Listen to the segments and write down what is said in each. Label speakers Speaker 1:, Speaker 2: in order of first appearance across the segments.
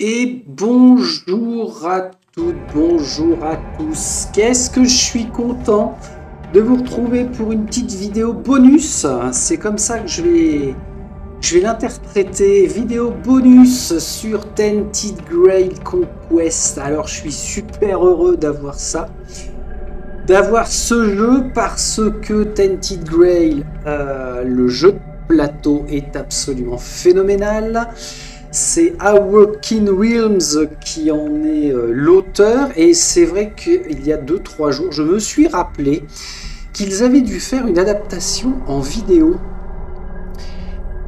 Speaker 1: Et bonjour à toutes, bonjour à tous. Qu'est-ce que je suis content de vous retrouver pour une petite vidéo bonus. C'est comme ça que je vais l'interpréter. Vidéo bonus sur Tainted Grail Conquest. Alors je suis super heureux d'avoir ça. D'avoir ce jeu parce que Tainted Grail, le jeu de plateau est absolument phénoménal. C'est Awaken Realms qui en est l'auteur, et c'est vrai qu'il y a 2-3 jours, je me suis rappelé qu'ils avaient dû faire une adaptation en vidéo.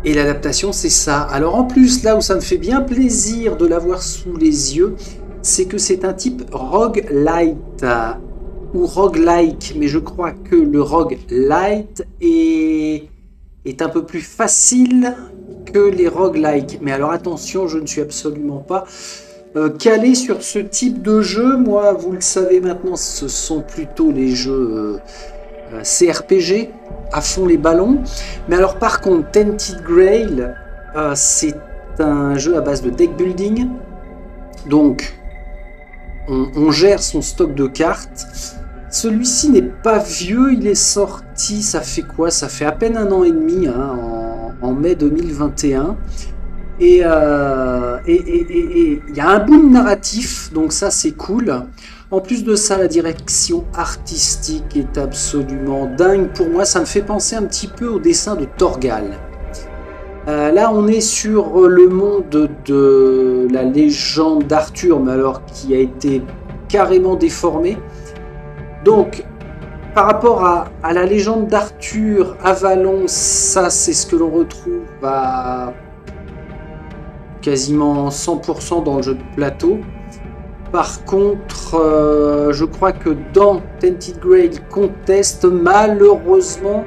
Speaker 1: Et l'adaptation, c'est ça. Alors en plus, là où ça me fait bien plaisir de l'avoir sous les yeux, c'est que c'est un type roguelite ou roguelike, mais je crois que le roguelite est un peu plus facile que les roguelikes. Mais alors attention, je ne suis absolument pas calé sur ce type de jeu. Moi, vous le savez maintenant, ce sont plutôt les jeux CRPG, à fond les ballons. Mais alors par contre, Tainted Grail, c'est un jeu à base de deck building. Donc, on gère son stock de cartes. Celui-ci n'est pas vieux, il est sorti, ça fait quoi? Ça fait à peine 1 an et demi, hein, en mai 2021. Et il y a un boom narratif, donc ça c'est cool. En plus de ça, la direction artistique est absolument dingue. Pour moi, ça me fait penser un petit peu au dessin de Torgal. Là, on est sur le monde de la légende d'Arthur, mais alors qui a été carrément déformé. Donc, par rapport à la légende d'Arthur, Avalon, ça c'est ce que l'on retrouve à quasiment 100% dans le jeu de plateau. Par contre, je crois que dans Tainted Grail Contest, malheureusement,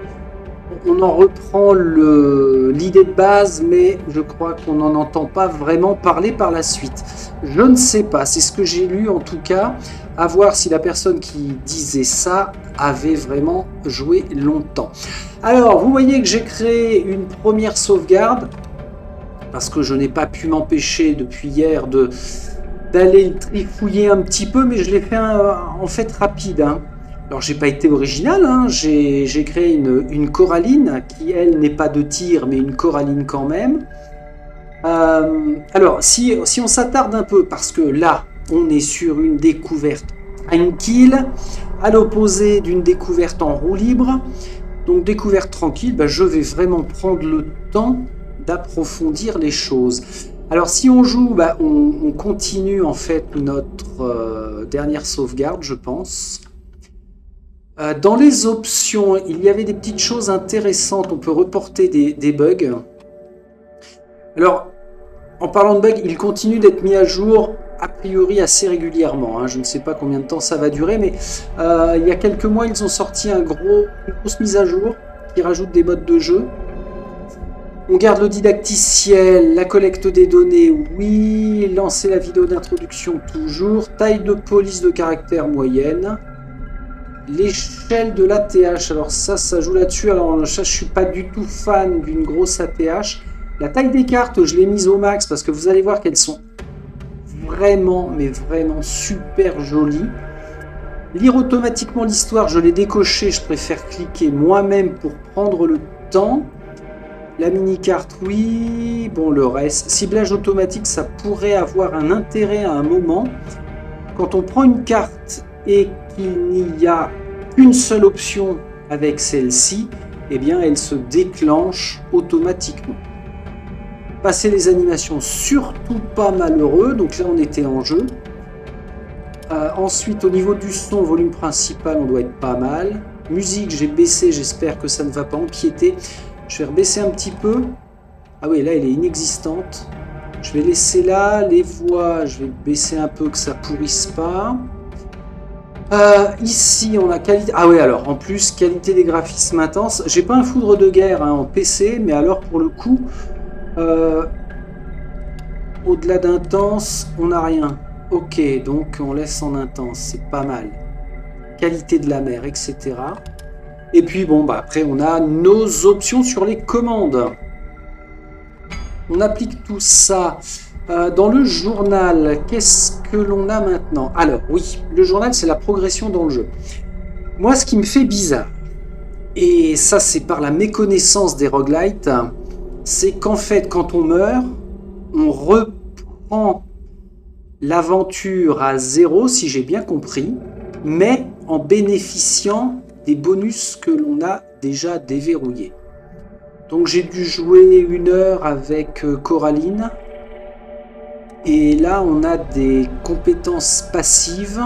Speaker 1: on en reprend l'idée de base, mais je crois qu'on n'en entend pas vraiment parler par la suite. Je ne sais pas, c'est ce que j'ai lu en tout cas. À voir si la personne qui disait ça avait vraiment joué longtemps. Alors, vous voyez que j'ai créé une première sauvegarde, parce que je n'ai pas pu m'empêcher depuis hier d'aller trifouiller un petit peu, mais je l'ai fait en fait rapide. Hein. Alors, j'ai pas été original, hein. J'ai créé une coralline, qui elle n'est pas de tir, mais une coralline quand même. Alors, si on s'attarde un peu, parce que là, on est sur une découverte tranquille, à l'opposé d'une découverte en roue libre. Donc découverte tranquille, je vais vraiment prendre le temps d'approfondir les choses. Alors si on joue, on continue en fait notre dernière sauvegarde, je pense. Dans les options, il y avait des petites choses intéressantes. On peut reporter des bugs. Alors, en parlant de bugs, il continue d'être mis à jour a priori assez régulièrement. Hein. Je ne sais pas combien de temps ça va durer, mais il y a quelques mois, ils ont sorti une grosse mise à jour qui rajoute des modes de jeu. On garde le didacticiel, la collecte des données, oui. Lancer la vidéo d'introduction, toujours. Taille de police de caractère moyenne. L'échelle de l'ATH, alors ça joue là-dessus. Alors ça, je suis pas du tout fan d'une grosse ATH. La taille des cartes, je l'ai mise au max parce que vous allez voir qu'elles sont vraiment, mais vraiment super jolies. Lire automatiquement l'histoire, je l'ai décoché, je préfère cliquer moi-même pour prendre le temps. La mini-carte, oui. Bon, le reste. Ciblage automatique, ça pourrait avoir un intérêt à un moment. Quand on prend une carte et qu'il n'y a qu'une seule option avec celle-ci, eh bien, elle se déclenche automatiquement. Passer les animations, surtout pas malheureux. Donc là, on était en jeu. Ensuite, au niveau du son, volume principal, on doit être pas mal. Musique, j'ai baissé, j'espère que ça ne va pas empiéter. Je vais rebaisser un petit peu. Ah oui, là, elle est inexistante. Je vais laisser là. Les voix, je vais baisser un peu que ça pourrisse pas. Ici, on a qualité... Ah oui, alors, en plus, qualité des graphismes intenses. J'ai pas un foudre de guerre hein, en PC, mais alors, pour le coup... au-delà d'intense, on n'a rien. Ok, donc on laisse en intense, c'est pas mal. Qualité de la mer, etc. Et puis bon, après on a nos options sur les commandes. On applique tout ça Dans le journal, qu'est-ce que l'on a maintenant? Alors, oui, le journal, c'est la progression dans le jeu. Moi, ce qui me fait bizarre, et ça, c'est par la méconnaissance des roguelites, c'est qu'en fait, quand on meurt, on reprend l'aventure à 0, si j'ai bien compris, mais en bénéficiant des bonus que l'on a déjà déverrouillés. Donc j'ai dû jouer 1 heure avec Coraline. Et là, on a des compétences passives.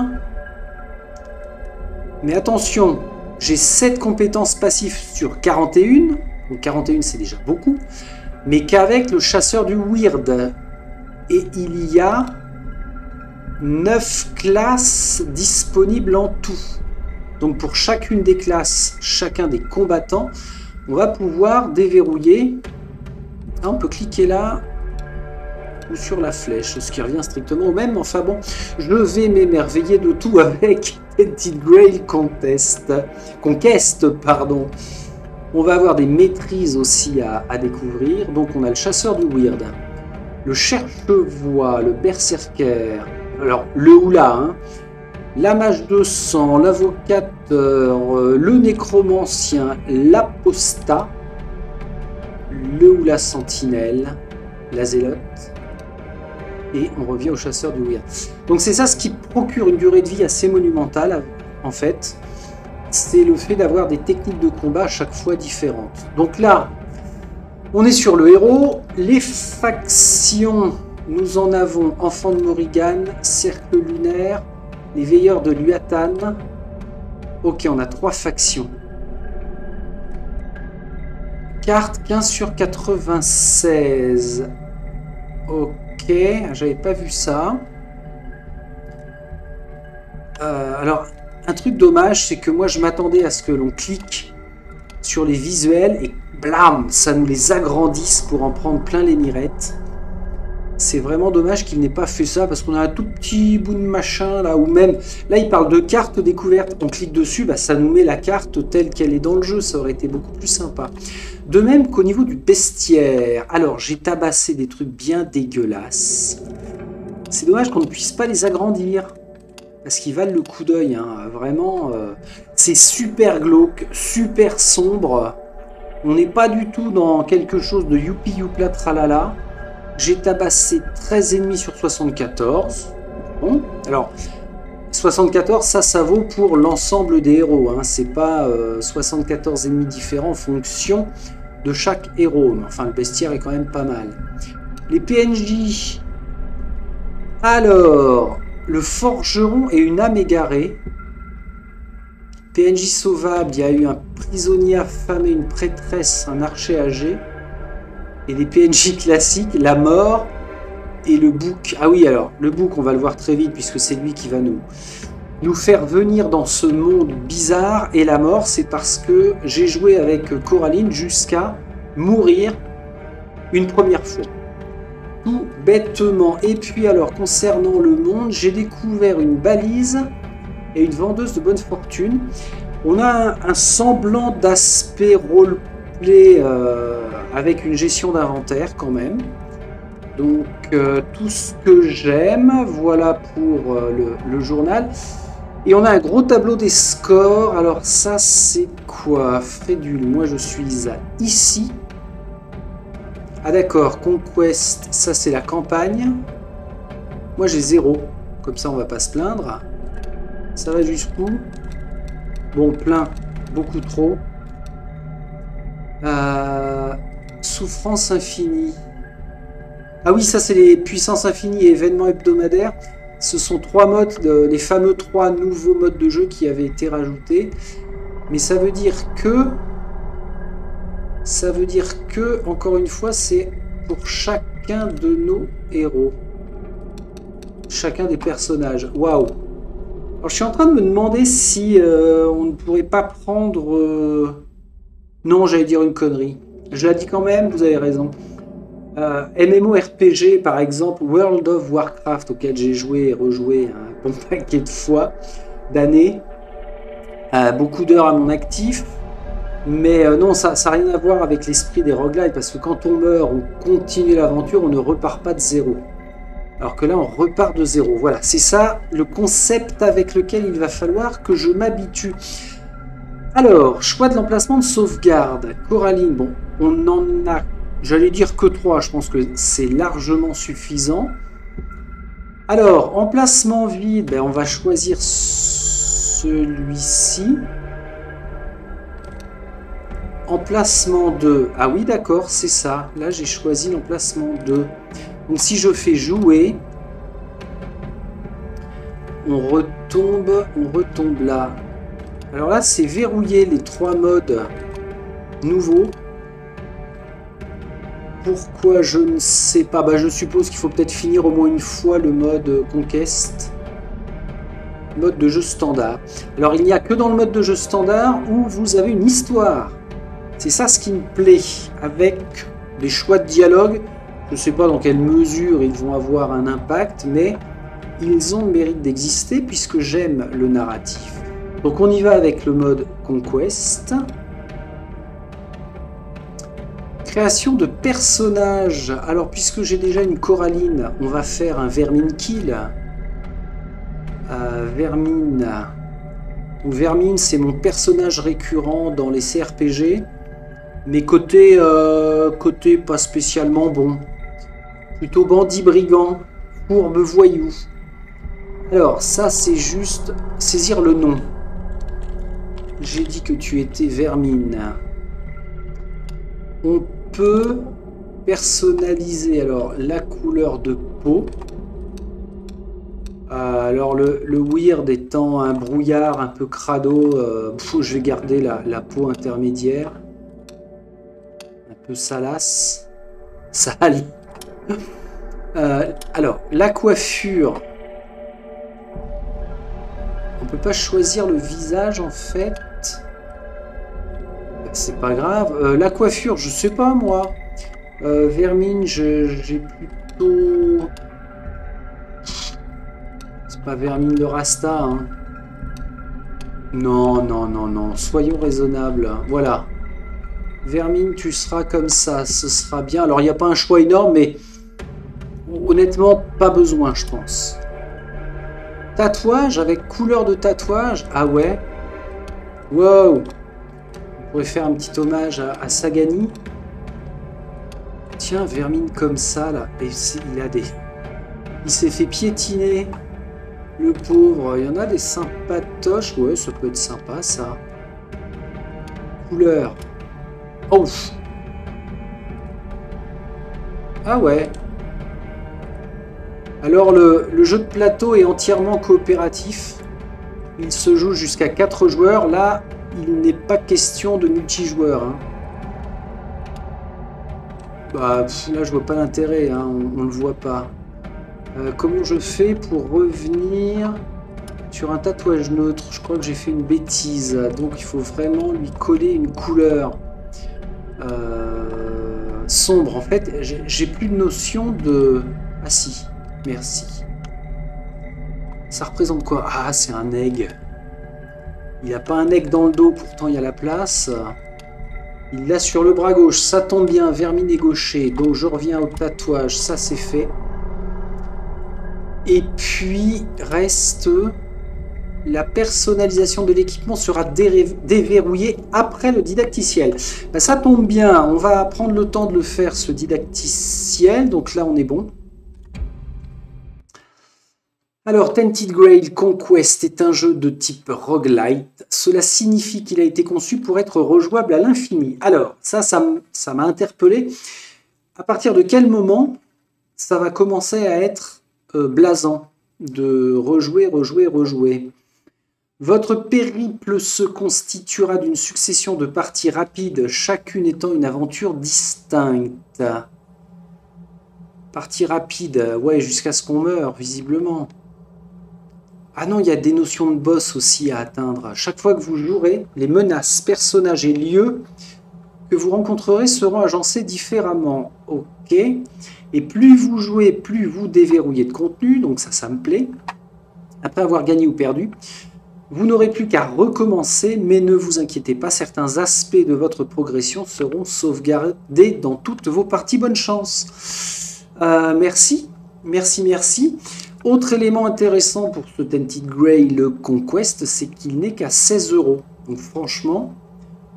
Speaker 1: Mais attention, j'ai 7 compétences passives sur 41. Donc 41, c'est déjà beaucoup. Mais qu'avec le chasseur du weird. Et il y a 9 classes disponibles en tout. Donc pour chacune des classes, chacun des combattants, on va pouvoir déverrouiller. Ah, on peut cliquer là ou sur la flèche, ce qui revient strictement au même. Enfin bon, je vais m'émerveiller de tout avec Tented Grail Conquest, pardon. On va avoir des maîtrises aussi à découvrir. Donc on a le chasseur du weird, le cherche-voix, le berserker, alors le oula, hein, la mage de sang, l'avocateur, le nécromancien, l'apostat, le oula sentinelle, la zélote. Et on revient au chasseur du weird. Donc c'est ça ce qui procure une durée de vie assez monumentale, en fait. C'est le fait d'avoir des techniques de combat à chaque fois différentes. Donc là, on est sur le héros. Les factions, nous en avons Enfant de Morrigan, Cercle lunaire, les Veilleurs de Luatan. Ok, on a 3 factions. Carte 15 sur 96. Ok. Ok, j'avais pas vu ça. Alors, un truc dommage, c'est que moi je m'attendais à ce que l'on clique sur les visuels et blam, ça nous les agrandisse pour en prendre plein les mirettes. C'est vraiment dommage qu'il n'ait pas fait ça parce qu'on a un tout petit bout de machin là, ou même là il parle de carte découverte. On clique dessus, bah, ça nous met la carte telle qu'elle est dans le jeu, ça aurait été beaucoup plus sympa. De même qu'au niveau du bestiaire, alors j'ai tabassé des trucs bien dégueulasses. C'est dommage qu'on ne puisse pas les agrandir parce qu'ils valent le coup d'œil, hein. Vraiment. C'est super glauque, super sombre. On n'est pas du tout dans quelque chose de youpi youpla tralala. J'ai tabassé 13 ennemis sur 74. Bon, alors 74, ça vaut pour l'ensemble des héros, hein. C'est pas 74 ennemis différents en fonction de chaque héros. Mais enfin, le bestiaire est quand même pas mal. Les PNJ. Alors, le forgeron et une âme égarée. PNJ sauvable, il y a eu un prisonnier affamé, une prêtresse, un archer âgé. Et les PNJ classiques, la mort et le bouc. Ah oui, alors, le bouc, on va le voir très vite puisque c'est lui qui va nous faire venir dans ce monde bizarre. Et la mort, c'est parce que j'ai joué avec Coraline jusqu'à mourir une première fois. Tout bêtement. Et puis alors, concernant le monde, j'ai découvert une balise et une vendeuse de bonne fortune. On a un semblant d'aspect roleplay avec une gestion d'inventaire quand même. Donc tout ce que j'aime, voilà pour le journal. Et on a un gros tableau des scores. Alors ça c'est quoi? Frédule, moi je suis à ici. Ah d'accord, Conquest, ça c'est la campagne. Moi j'ai 0, comme ça on va pas se plaindre. Ça va jusqu'où? Bon, plein, beaucoup trop. Souffrance infinie. Ah oui, ça c'est les puissances infinies et événements hebdomadaires. Ce sont 3 modes, les fameux 3 nouveaux modes de jeu qui avaient été rajoutés. Mais ça veut dire que, encore une fois, c'est pour chacun de nos héros. Chacun des personnages. Waouh! Alors je suis en train de me demander si on ne pourrait pas prendre... Non, j'allais dire une connerie. Je la dis quand même, vous avez raison. MMORPG, par exemple, World of Warcraft, auquel j'ai joué et rejoué un bon paquet de fois, d'années. Beaucoup d'heures à mon actif. Mais non, ça n'a rien à voir avec l'esprit des roguelites, parce que quand on meurt, on continue l'aventure, on ne repart pas de zéro. Alors que là, on repart de zéro. Voilà, c'est ça le concept avec lequel il va falloir que je m'habitue. Alors, choix de l'emplacement de sauvegarde. Coraline, bon, on en a, j'allais dire que 3, je pense que c'est largement suffisant. Alors, emplacement vide, ben, on va choisir celui-ci. Emplacement 2. Ah oui, d'accord, c'est ça. Là, j'ai choisi l'emplacement 2. Donc, si je fais jouer, on retombe là. Alors là, c'est verrouiller les 3 modes nouveaux. Pourquoi, je ne sais pas. Bah, je suppose qu'il faut peut-être finir au moins une fois le mode Conquest. Mode de jeu standard. Alors, il n'y a que dans le mode de jeu standard où vous avez une histoire. C'est ça ce qui me plaît, avec des choix de dialogue. Je ne sais pas dans quelle mesure ils vont avoir un impact, mais ils ont le mérite d'exister puisque j'aime le narratif. Donc on y va avec le mode Conquest. Création de personnages. Alors puisque j'ai déjà une Coraline, on va faire un Vermine Kill. Vermine. Donc Vermine, c'est mon personnage récurrent dans les CRPG. Mais côté pas spécialement bon. Plutôt bandit brigand, fourbe voyou. Alors ça c'est juste saisir le nom. J'ai dit que tu étais Vermine. On peut personnaliser alors la couleur de peau. Alors le weird étant un brouillard un peu crado, je vais garder la peau intermédiaire. Un peu salace. Sale. Alors la coiffure. On peut pas choisir le visage en fait. C'est pas grave. La coiffure, je sais pas moi. Vermine, j'ai plutôt... C'est pas Vermine de Rasta. Hein. Non, non, non, non. Soyons raisonnables. Voilà. Vermine, tu seras comme ça. Ce sera bien. Alors, il n'y a pas un choix énorme, mais honnêtement, pas besoin, je pense. Tatouage avec couleur de tatouage. Ah ouais. Wow. On pourrait faire un petit hommage à Sagani. Tiens, Vermine comme ça, là. Et il s'est fait piétiner. Le pauvre. Il y en a des sympatoches. Ouais, ça peut être sympa, ça. Couleur. Oh. Ah ouais. Alors, le jeu de plateau est entièrement coopératif. Il se joue jusqu'à 4 joueurs. Là, il n'est pas question de multijoueur. Hein. Bah, là, je vois pas l'intérêt. Hein. On le voit pas. Comment je fais pour revenir sur un tatouage neutre? Je crois que j'ai fait une bêtise. Donc, il faut vraiment lui coller une couleur sombre. En fait, j'ai plus de notion de... Ah si, merci. Ça représente quoi? Ah, c'est un egg. Il n'a pas un egg dans le dos, pourtant il y a la place. Il l'a sur le bras gauche, ça tombe bien, Vermine est gaucher. Donc je reviens au tatouage, ça c'est fait. Et puis reste... La personnalisation de l'équipement sera déverrouillée après le didacticiel. Ben, ça tombe bien, on va prendre le temps de le faire, ce didacticiel. Donc là, on est bon. Alors, Tainted Grail Conquest est un jeu de type roguelite. Cela signifie qu'il a été conçu pour être rejouable à l'infini. Alors, ça m'a interpellé. À partir de quel moment ça va commencer à être blasant de rejouer? Votre périple se constituera d'une succession de parties rapides, chacune étant une aventure distincte. Partie rapide, ouais, jusqu'à ce qu'on meure, visiblement. Ah non, il y a des notions de boss aussi à atteindre. Chaque fois que vous jouerez, les menaces, personnages et lieux que vous rencontrerez seront agencés différemment. Ok. Et plus vous jouez, plus vous déverrouillez de contenu, donc ça me plaît. Après avoir gagné ou perdu, vous n'aurez plus qu'à recommencer, mais ne vous inquiétez pas, certains aspects de votre progression seront sauvegardés dans toutes vos parties. Bonne chance. Merci. Merci, merci. Autre élément intéressant pour ce Tainted Grail Conquest, c'est qu'il n'est qu'à 16 €. Donc franchement,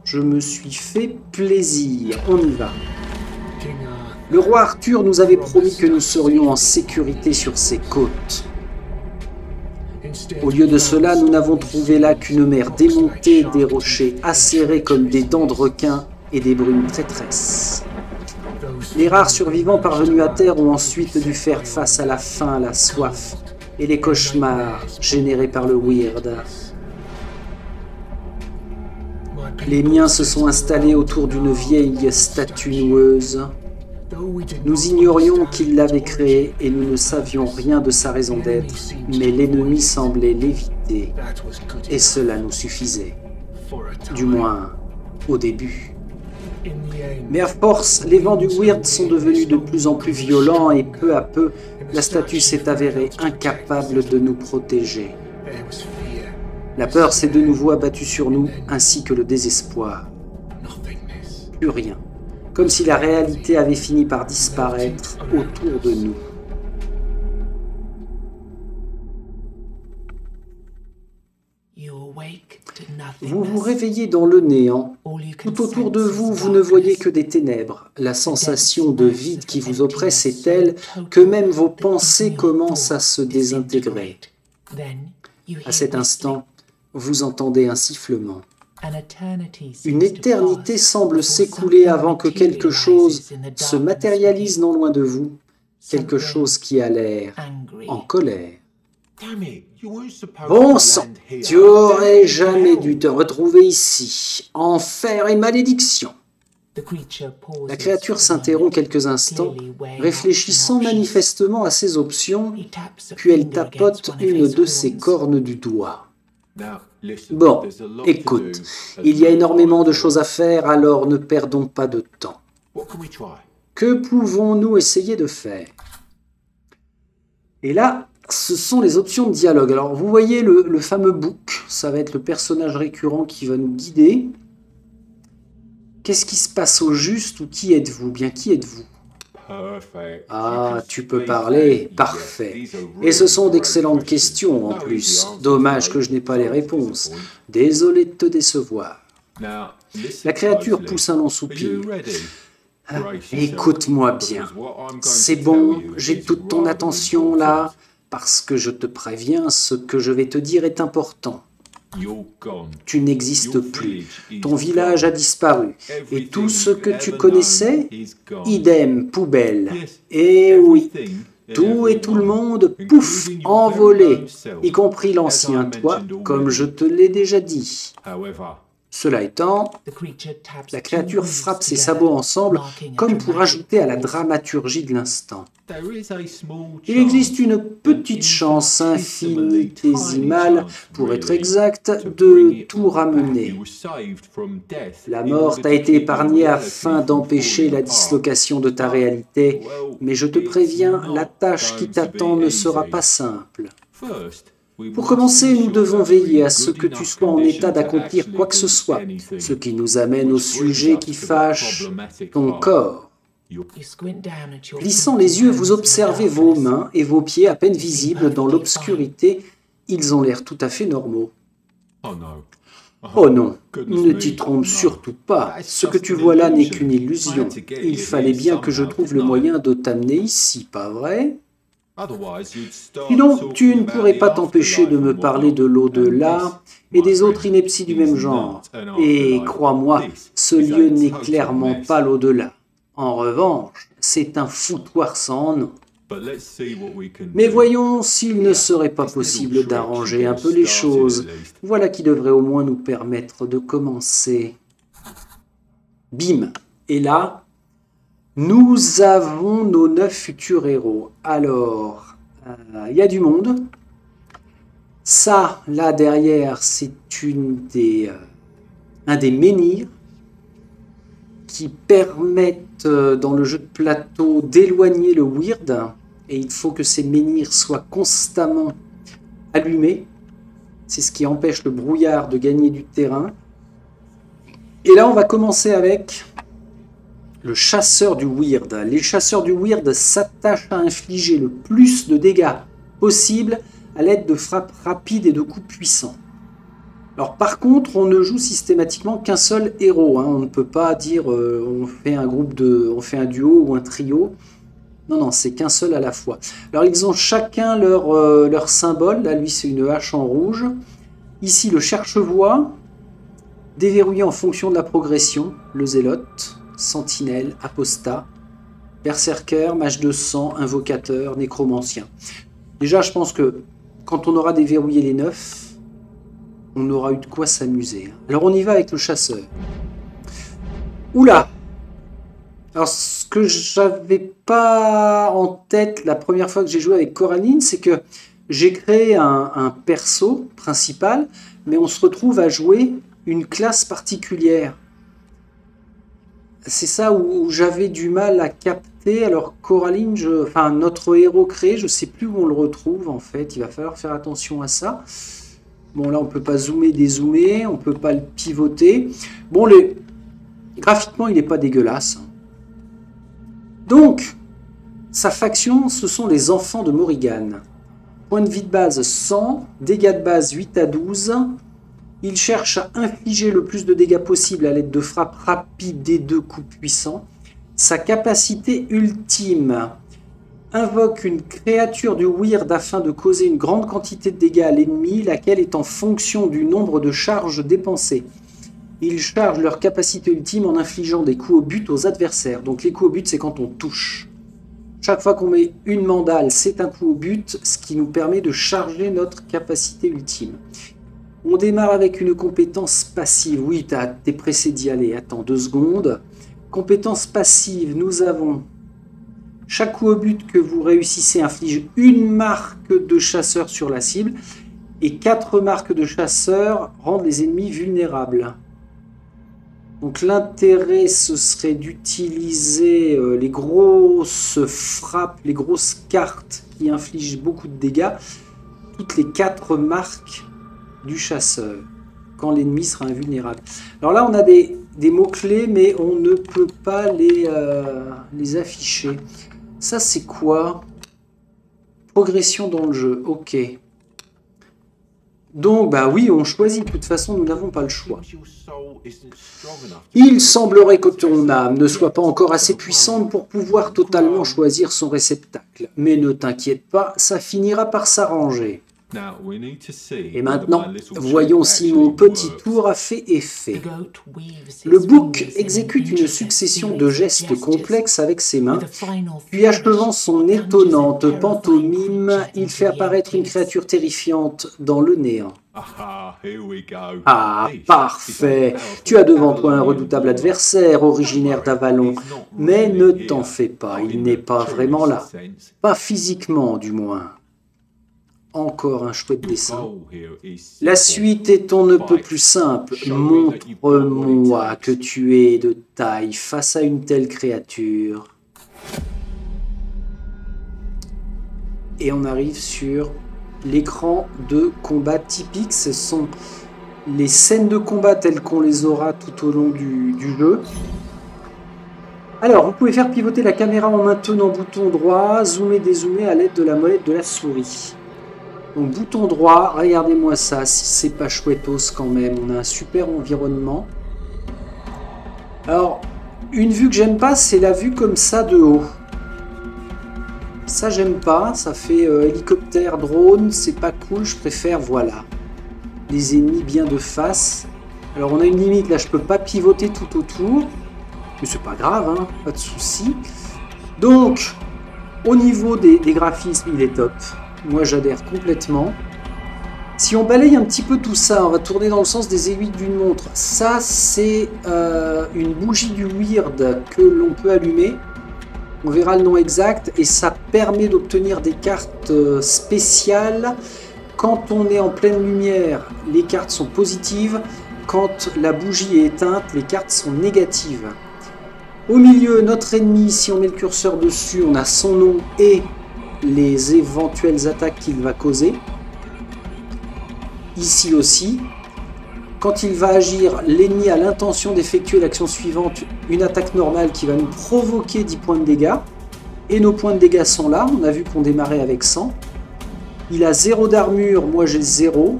Speaker 1: je me suis fait plaisir. On y va. Le roi Arthur nous avait promis que nous serions en sécurité sur ses côtes. Au lieu de cela, nous n'avons trouvé là qu'une mer démontée, des rochers acérés comme des dents de requin et des brumes traîtresses. Les rares survivants parvenus à terre ont ensuite dû faire face à la faim, la soif et les cauchemars générés par le Weird. Les miens se sont installés autour d'une vieille statue noueuse. Nous ignorions qu'il l'avait créée et nous ne savions rien de sa raison d'être, mais l'ennemi semblait l'éviter, et cela nous suffisait. Du moins, au début. Mais à force, les vents du Weird sont devenus de plus en plus violents et peu à peu, la statue s'est avérée incapable de nous protéger. La peur s'est de nouveau abattue sur nous, ainsi que le désespoir. Plus rien. Comme si la réalité avait fini par disparaître autour de nous. Vous vous réveillez dans le néant. Tout autour de vous, vous ne voyez que des ténèbres. La sensation de vide qui vous oppresse est telle que même vos pensées commencent à se désintégrer. À cet instant, vous entendez un sifflement. Une éternité semble s'écouler avant que quelque chose se matérialise non loin de vous, quelque chose qui a l'air en colère. Bon sang, tu aurais jamais dû te retrouver ici. Enfer et malédiction. La créature s'interrompt quelques instants, réfléchissant manifestement à ses options, puis elle tapote une de ses cornes du doigt. Bon, écoute, il y a énormément de choses à faire, alors ne perdons pas de temps. Que pouvons-nous essayer de faire? Et là, ce sont les options de dialogue. Alors, vous voyez le fameux bouc, ça va être le personnage récurrent qui va nous guider. Qu'est-ce qui se passe au juste ou qui êtes-vous? Bien, qui êtes-vous? Ah, tu peux parler? Parfait. Et ce sont d'excellentes questions en plus. Dommage que je n'ai pas les réponses. Désolé de te décevoir. La créature pousse un long soupir. Écoute-moi bien. C'est bon, j'ai toute ton attention là, parce que je te préviens, ce que je vais te dire est important. Tu n'existes plus. Ton village a disparu. Et tout ce que tu connaissais, idem, poubelle. Et oui, tout et tout le monde, pouf, envolé, y compris l'ancien toi, comme je te l'ai déjà dit. Cela étant, la créature frappe ses sabots ensemble comme pour ajouter à la dramaturgie de l'instant. Il existe une petite chance infinitésimale, pour être exact, de tout ramener. La mort t'a été épargnée afin d'empêcher la dislocation de ta réalité, mais je te préviens, la tâche qui t'attend ne sera pas simple. Pour commencer, nous devons veiller à ce que tu sois en état d'accomplir quoi que ce soit, ce qui nous amène au sujet qui fâche ton corps. Plissant les yeux, vous observez vos mains et vos pieds à peine visibles dans l'obscurité. Ils ont l'air tout à fait normaux. Oh non, ne t'y trompe surtout pas. Ce que tu vois là n'est qu'une illusion. Il fallait bien que je trouve le moyen de t'amener ici, pas vrai ? Sinon, tu ne pourrais pas t'empêcher de me parler de l'au-delà et des autres inepties du même genre. Et crois-moi, ce lieu n'est clairement pas l'au-delà. En revanche, c'est un foutoir sans nom. Mais voyons s'il ne serait pas possible d'arranger un peu les choses. Voilà qui devrait au moins nous permettre de commencer. Bim. Et là, nous avons nos 9 futurs héros. Alors, il y a du monde. Ça, là derrière, c'est un des menhirs qui permettent dans le jeu de plateau d'éloigner le Weird. Et il faut que ces menhirs soient constamment allumés. C'est ce qui empêche le brouillard de gagner du terrain. Et là, on va commencer avec le chasseur du weird. Les chasseurs du weird s'attachent à infliger le plus de dégâts possible à l'aide de frappes rapides et de coups puissants. Alors par contre, on ne joue systématiquement qu'un seul héros. Hein. On ne peut pas dire on fait un duo ou un trio. Non, non, c'est qu'un seul à la fois. Alors ils ont chacun leur symbole. Là, lui, c'est une hache en rouge. Ici, le cherche-voie, déverrouillé en fonction de la progression. Le zélote, sentinelle, apostat, berserker, mage de sang, invocateur, nécromancien. Déjà, je pense que quand on aura déverrouillé les 9, on aura eu de quoi s'amuser. Alors on y va avec le chasseur. Oula! Alors ce que j'avais pas en tête la première fois que j'ai joué avec Coraline, c'est que j'ai créé un perso principal, mais on se retrouve à jouer une classe particulière. C'est ça où j'avais du mal à capter. Alors Coraline, enfin notre héros créé, je sais plus où on le retrouve en fait. Il va falloir faire attention à ça. Bon, là, on peut pas zoomer, dézoomer, on peut pas le pivoter. Bon, graphiquement, il n'est pas dégueulasse. Donc, sa faction, ce sont les enfants de Morrigan. Point de vie de base 100, dégâts de base 8 à 12. Il cherche à infliger le plus de dégâts possible à l'aide de frappes rapides et de coups puissants. Sa capacité ultime invoque une créature du weird afin de causer une grande quantité de dégâts à l'ennemi, laquelle est en fonction du nombre de charges dépensées. Ils chargent leur capacité ultime en infligeant des coups au but aux adversaires. Donc les coups au but, c'est quand on touche. Chaque fois qu'on met une mandale, c'est un coup au but, ce qui nous permet de charger notre capacité ultime. On démarre avec une compétence passive. Oui, t'es pressé d'y aller. Attends 2 secondes. Compétence passive, nous avons... Chaque coup au but que vous réussissez inflige une marque de chasseur sur la cible et 4 marques de chasseur rendent les ennemis vulnérables. Donc l'intérêt, ce serait d'utiliser les grosses frappes, les grosses cartes qui infligent beaucoup de dégâts, toutes les 4 marques du chasseur, quand l'ennemi sera invulnérable. Alors là, on a des mots-clés, mais on ne peut pas les afficher. Ça, c'est quoi? Progression dans le jeu, ok. Donc, bah oui, on choisit. De toute façon, nous n'avons pas le choix. Il semblerait que ton âme ne soit pas encore assez puissante pour pouvoir totalement choisir son réceptacle. Mais ne t'inquiète pas, ça finira par s'arranger. Et maintenant, voyons si mon petit tour a fait effet. Le bouc exécute une succession de gestes complexes avec ses mains, puis achevant son étonnante pantomime, il fait apparaître une créature terrifiante dans le néant. Ah, parfait! Tu as devant toi un redoutable adversaire, originaire d'Avalon, mais ne t'en fais pas, il n'est pas vraiment là. Pas physiquement, du moins. Encore un chouette dessin. La suite est on ne peut plus simple. Montre-moi que tu es de taille face à une telle créature. Et on arrive sur l'écran de combat typique. Ce sont les scènes de combat telles qu'on les aura tout au long du jeu. Alors, vous pouvez faire pivoter la caméra en maintenant bouton droit, zoomer, dézoomer à l'aide de la molette de la souris. Donc bouton droit, regardez-moi ça, si c'est pas chouettos quand même, on a un super environnement. Alors, une vue que j'aime pas, c'est la vue comme ça de haut. Ça j'aime pas, ça fait hélicoptère, drone, c'est pas cool, je préfère, voilà, les ennemis bien de face. Alors on a une limite, là je peux pas pivoter tout autour, mais c'est pas grave, hein, pas de souci. Donc, au niveau des graphismes, il est top. Moi, j'adhère complètement. Si on balaye un petit peu tout ça, on va tourner dans le sens des aiguilles d'une montre. Ça, c'est une bougie du weird que l'on peut allumer. On verra le nom exact. Et ça permet d'obtenir des cartes spéciales. Quand on est en pleine lumière, les cartes sont positives. Quand la bougie est éteinte, les cartes sont négatives. Au milieu, notre ennemi, si on met le curseur dessus, on a son nom et les éventuelles attaques qu'il va causer. Ici aussi. Quand il va agir, l'ennemi a l'intention d'effectuer l'action suivante, une attaque normale qui va nous provoquer 10 points de dégâts. Et nos points de dégâts sont là, on a vu qu'on démarrait avec 100. Il a 0 d'armure, moi j'ai 0.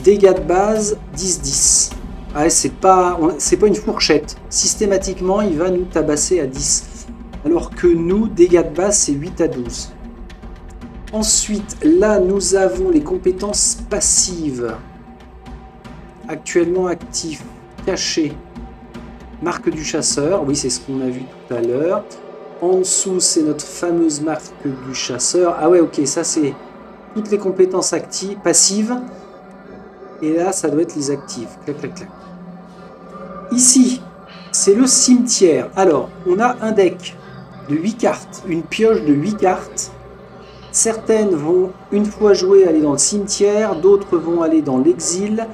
Speaker 1: Dégâts de base, 10-10. Ah, c'est pas une fourchette. Systématiquement, il va nous tabasser à 10. Alors que nous, dégâts de base, c'est 8 à 12. Ensuite, là, nous avons les compétences passives. Actuellement actif, caché, marque du chasseur. Oui, c'est ce qu'on a vu tout à l'heure. En dessous, c'est notre fameuse marque du chasseur. Ah ouais, ok, ça c'est toutes les compétences actives, passives. Et là, ça doit être les actives. Clac, clac, clac. Ici, c'est le cimetière. Alors, on a un deck de 8 cartes, une pioche de 8 cartes. Certaines vont, une fois jouées, aller dans le cimetière, d'autres vont aller dans l'exil,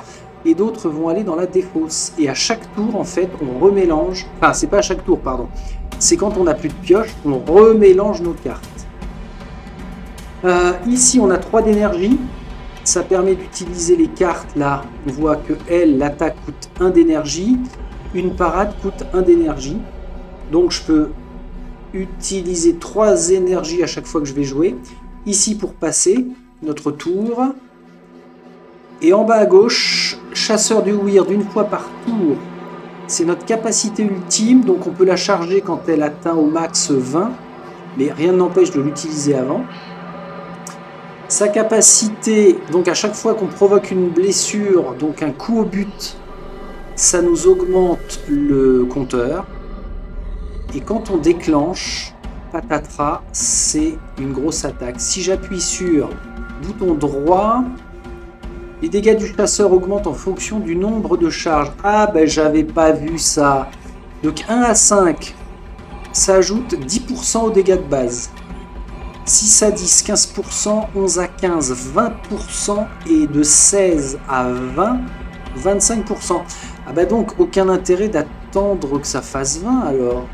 Speaker 1: et d'autres vont aller dans la défausse. Et à chaque tour, en fait, on remélange... Enfin, c'est pas à chaque tour, pardon. C'est quand on n'a plus de pioche, on remélange nos cartes. Ici, on a 3 d'énergie. Ça permet d'utiliser les cartes, là. On voit que elle, l'attaque coûte 1 d'énergie. Une parade coûte 1 d'énergie. Donc, je peux utiliser 3 énergies à chaque fois que je vais jouer. Ici, pour passer notre tour. Et en bas à gauche, chasseur du weird une fois par tour. C'est notre capacité ultime, donc on peut la charger quand elle atteint au max 20, mais rien ne n'empêche de l'utiliser avant. Sa capacité, donc à chaque fois qu'on provoque une blessure, donc un coup au but, ça nous augmente le compteur. Et quand on déclenche, patatras, c'est une grosse attaque. Si j'appuie sur bouton droit... Les dégâts du chasseur augmentent en fonction du nombre de charges. Ah ben j'avais pas vu ça. Donc 1 à 5, ça ajoute 10% aux dégâts de base. 6 à 10, 15%, 11 à 15, 20% et de 16 à 20, 25%. Ah ben donc aucun intérêt d'attendre que ça fasse 20 alors.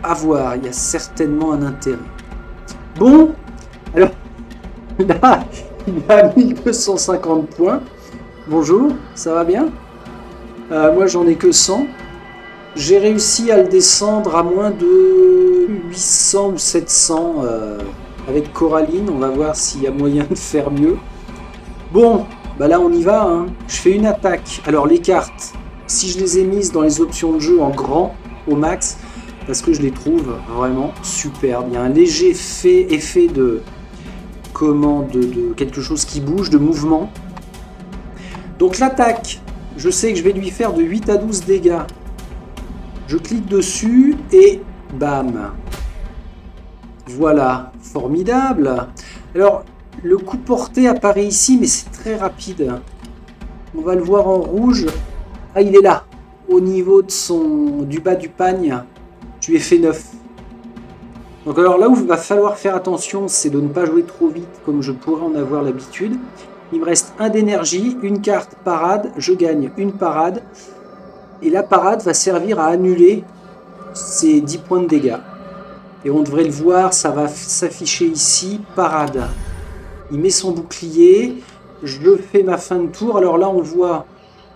Speaker 1: À voir, il y a certainement un intérêt. Bon, alors là... Il a 1250 points. Bonjour, ça va bien? Moi j'en ai que 100. J'ai réussi à le descendre à moins de 800 ou 700 avec Coraline. On va voir s'il y a moyen de faire mieux. Bon, bah là on y va. Hein. Je fais une attaque. Alors les cartes, si je les ai mises dans les options de jeu en grand au max, parce que je les trouve vraiment superbes. Il y a un léger effet de... de quelque chose qui bouge, de mouvement. Donc l'attaque, je sais que je vais lui faire de 8 à 12 dégâts. Je clique dessus et bam. Voilà, formidable. Alors, le coup porté apparaît ici, mais c'est très rapide. On va le voir en rouge. Ah, il est là, au niveau de du bas du pagne. Je lui ai fait 9. Donc alors là où il va falloir faire attention, c'est de ne pas jouer trop vite comme je pourrais en avoir l'habitude. Il me reste 1 d'énergie, une carte parade, je gagne une parade. Et la parade va servir à annuler ces 10 points de dégâts. Et on devrait le voir, ça va s'afficher ici, parade. Il met son bouclier, je fais ma fin de tour. Alors là on voit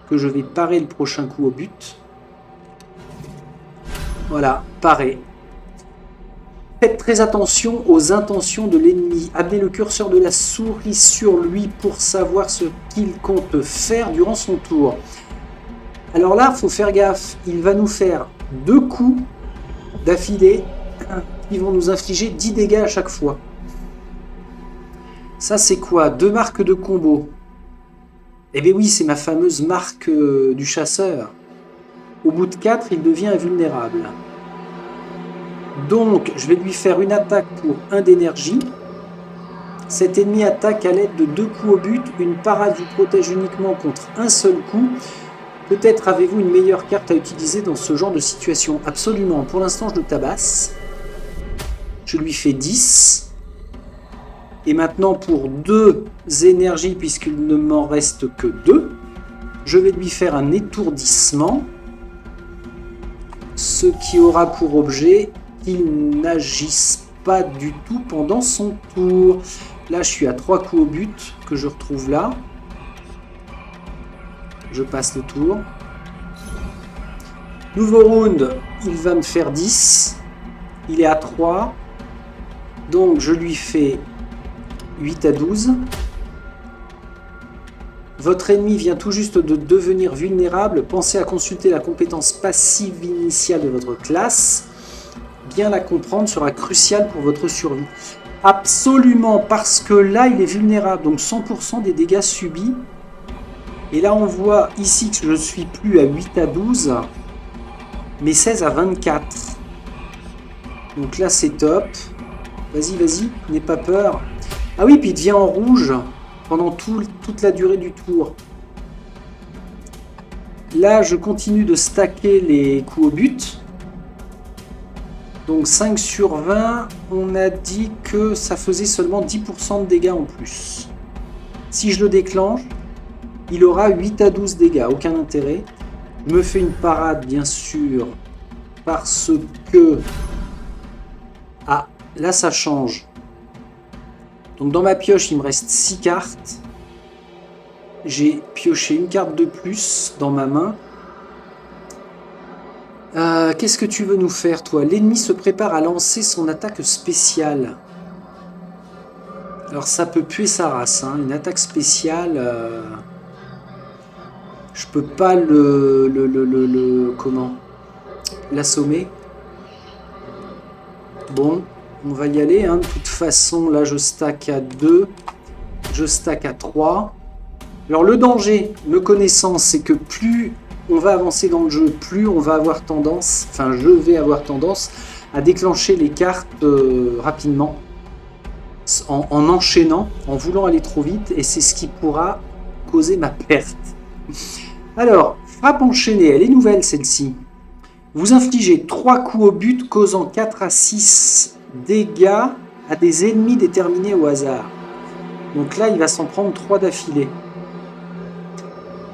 Speaker 1: que je vais parer le prochain coup au but. Voilà, parer. Faites très attention aux intentions de l'ennemi. Amenez le curseur de la souris sur lui pour savoir ce qu'il compte faire durant son tour. Alors là, il faut faire gaffe. Il va nous faire 2 coups d'affilée qui vont nous infliger 10 dégâts à chaque fois. Ça, c'est quoi? 2 marques de combo. Eh bien oui, c'est ma fameuse marque du chasseur. Au bout de 4, il devient invulnérable. Donc, je vais lui faire une attaque pour 1 d'énergie. Cet ennemi attaque à l'aide de 2 coups au but. Une parade vous protège uniquement contre un seul coup. Peut-être avez-vous une meilleure carte à utiliser dans ce genre de situation. Absolument. Pour l'instant, je le tabasse. Je lui fais 10. Et maintenant, pour 2 énergies, puisqu'il ne m'en reste que 2, je vais lui faire un étourdissement. Ce qui aura pour objet... qu'il n'agisse pas du tout pendant son tour. Là, je suis à 3 coups au but que je retrouve là. Je passe le tour. Nouveau round, il va me faire 10. Il est à 3. Donc je lui fais 8 à 12. Votre ennemi vient tout juste de devenir vulnérable. Pensez à consulter la compétence passive initiale de votre classe. Bien la comprendre sera crucial pour votre survie. Absolument, parce que là il est vulnérable, donc 100% des dégâts subis. Et là on voit ici que je suis plus à 8 à 12, mais 16 à 24. Donc là c'est top. Vas-y, vas-y, n'aie pas peur. Ah oui, puis il devient en rouge pendant toute la durée du tour. Là je continue de stacker les coups au but. Donc 5 sur 20, on a dit que ça faisait seulement 10% de dégâts en plus. Si je le déclenche, il aura 8 à 12 dégâts, aucun intérêt. Je me fais une parade bien sûr, parce que... Ah, là ça change. Donc dans ma pioche, il me reste 6 cartes. J'ai pioché une carte de plus dans ma main. Qu'est-ce que tu veux nous faire, toi? L'ennemi se prépare à lancer son attaque spéciale. Alors ça peut puer sa race, hein. Une attaque spéciale... Je peux pas comment? L'assommer. Bon, on va y aller, hein. De toute façon, là je stack à 2. Je stack à 3. Alors le danger, me connaissant, c'est que plus on va avancer dans le jeu, plus on va avoir tendance, enfin je vais avoir tendance à déclencher les cartes rapidement, en enchaînant, en voulant aller trop vite, et c'est ce qui pourra causer ma perte. Alors, frappe enchaînée, elle est nouvelle celle-ci. Vous infligez 3 coups au but causant 4 à 6 dégâts à des ennemis déterminés au hasard. Donc là, il va s'en prendre 3 d'affilée.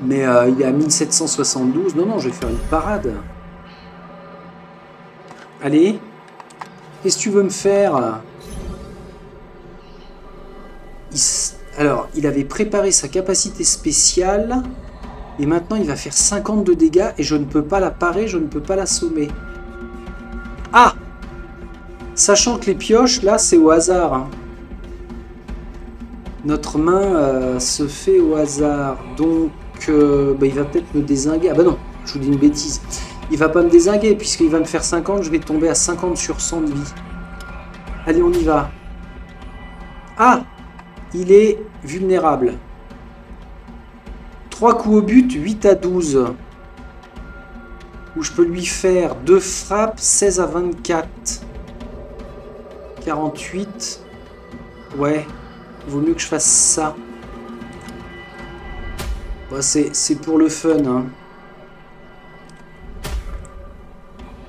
Speaker 1: Mais il est à 1772. Non, non, je vais faire une parade. Allez. Qu'est-ce que tu veux me faire? Alors, il avait préparé sa capacité spéciale. Et maintenant, il va faire 50 de dégâts. Et je ne peux pas la parer, je ne peux pas l'assommer. Ah! Sachant que les pioches, là, c'est au hasard. Hein. Notre main se fait au hasard. Donc... bah, il va peut-être me dézinguer. Ah bah non, je vous dis une bêtise. Il va pas me dézinguer puisqu'il va me faire 50. Je vais tomber à 50 sur 100 de vie. Allez, on y va. Ah, il est vulnérable. 3 coups au but, 8 à 12. Où je peux lui faire 2 frappes, 16 à 24. 48. Ouais, vaut mieux que je fasse ça. C'est pour le fun. Hein.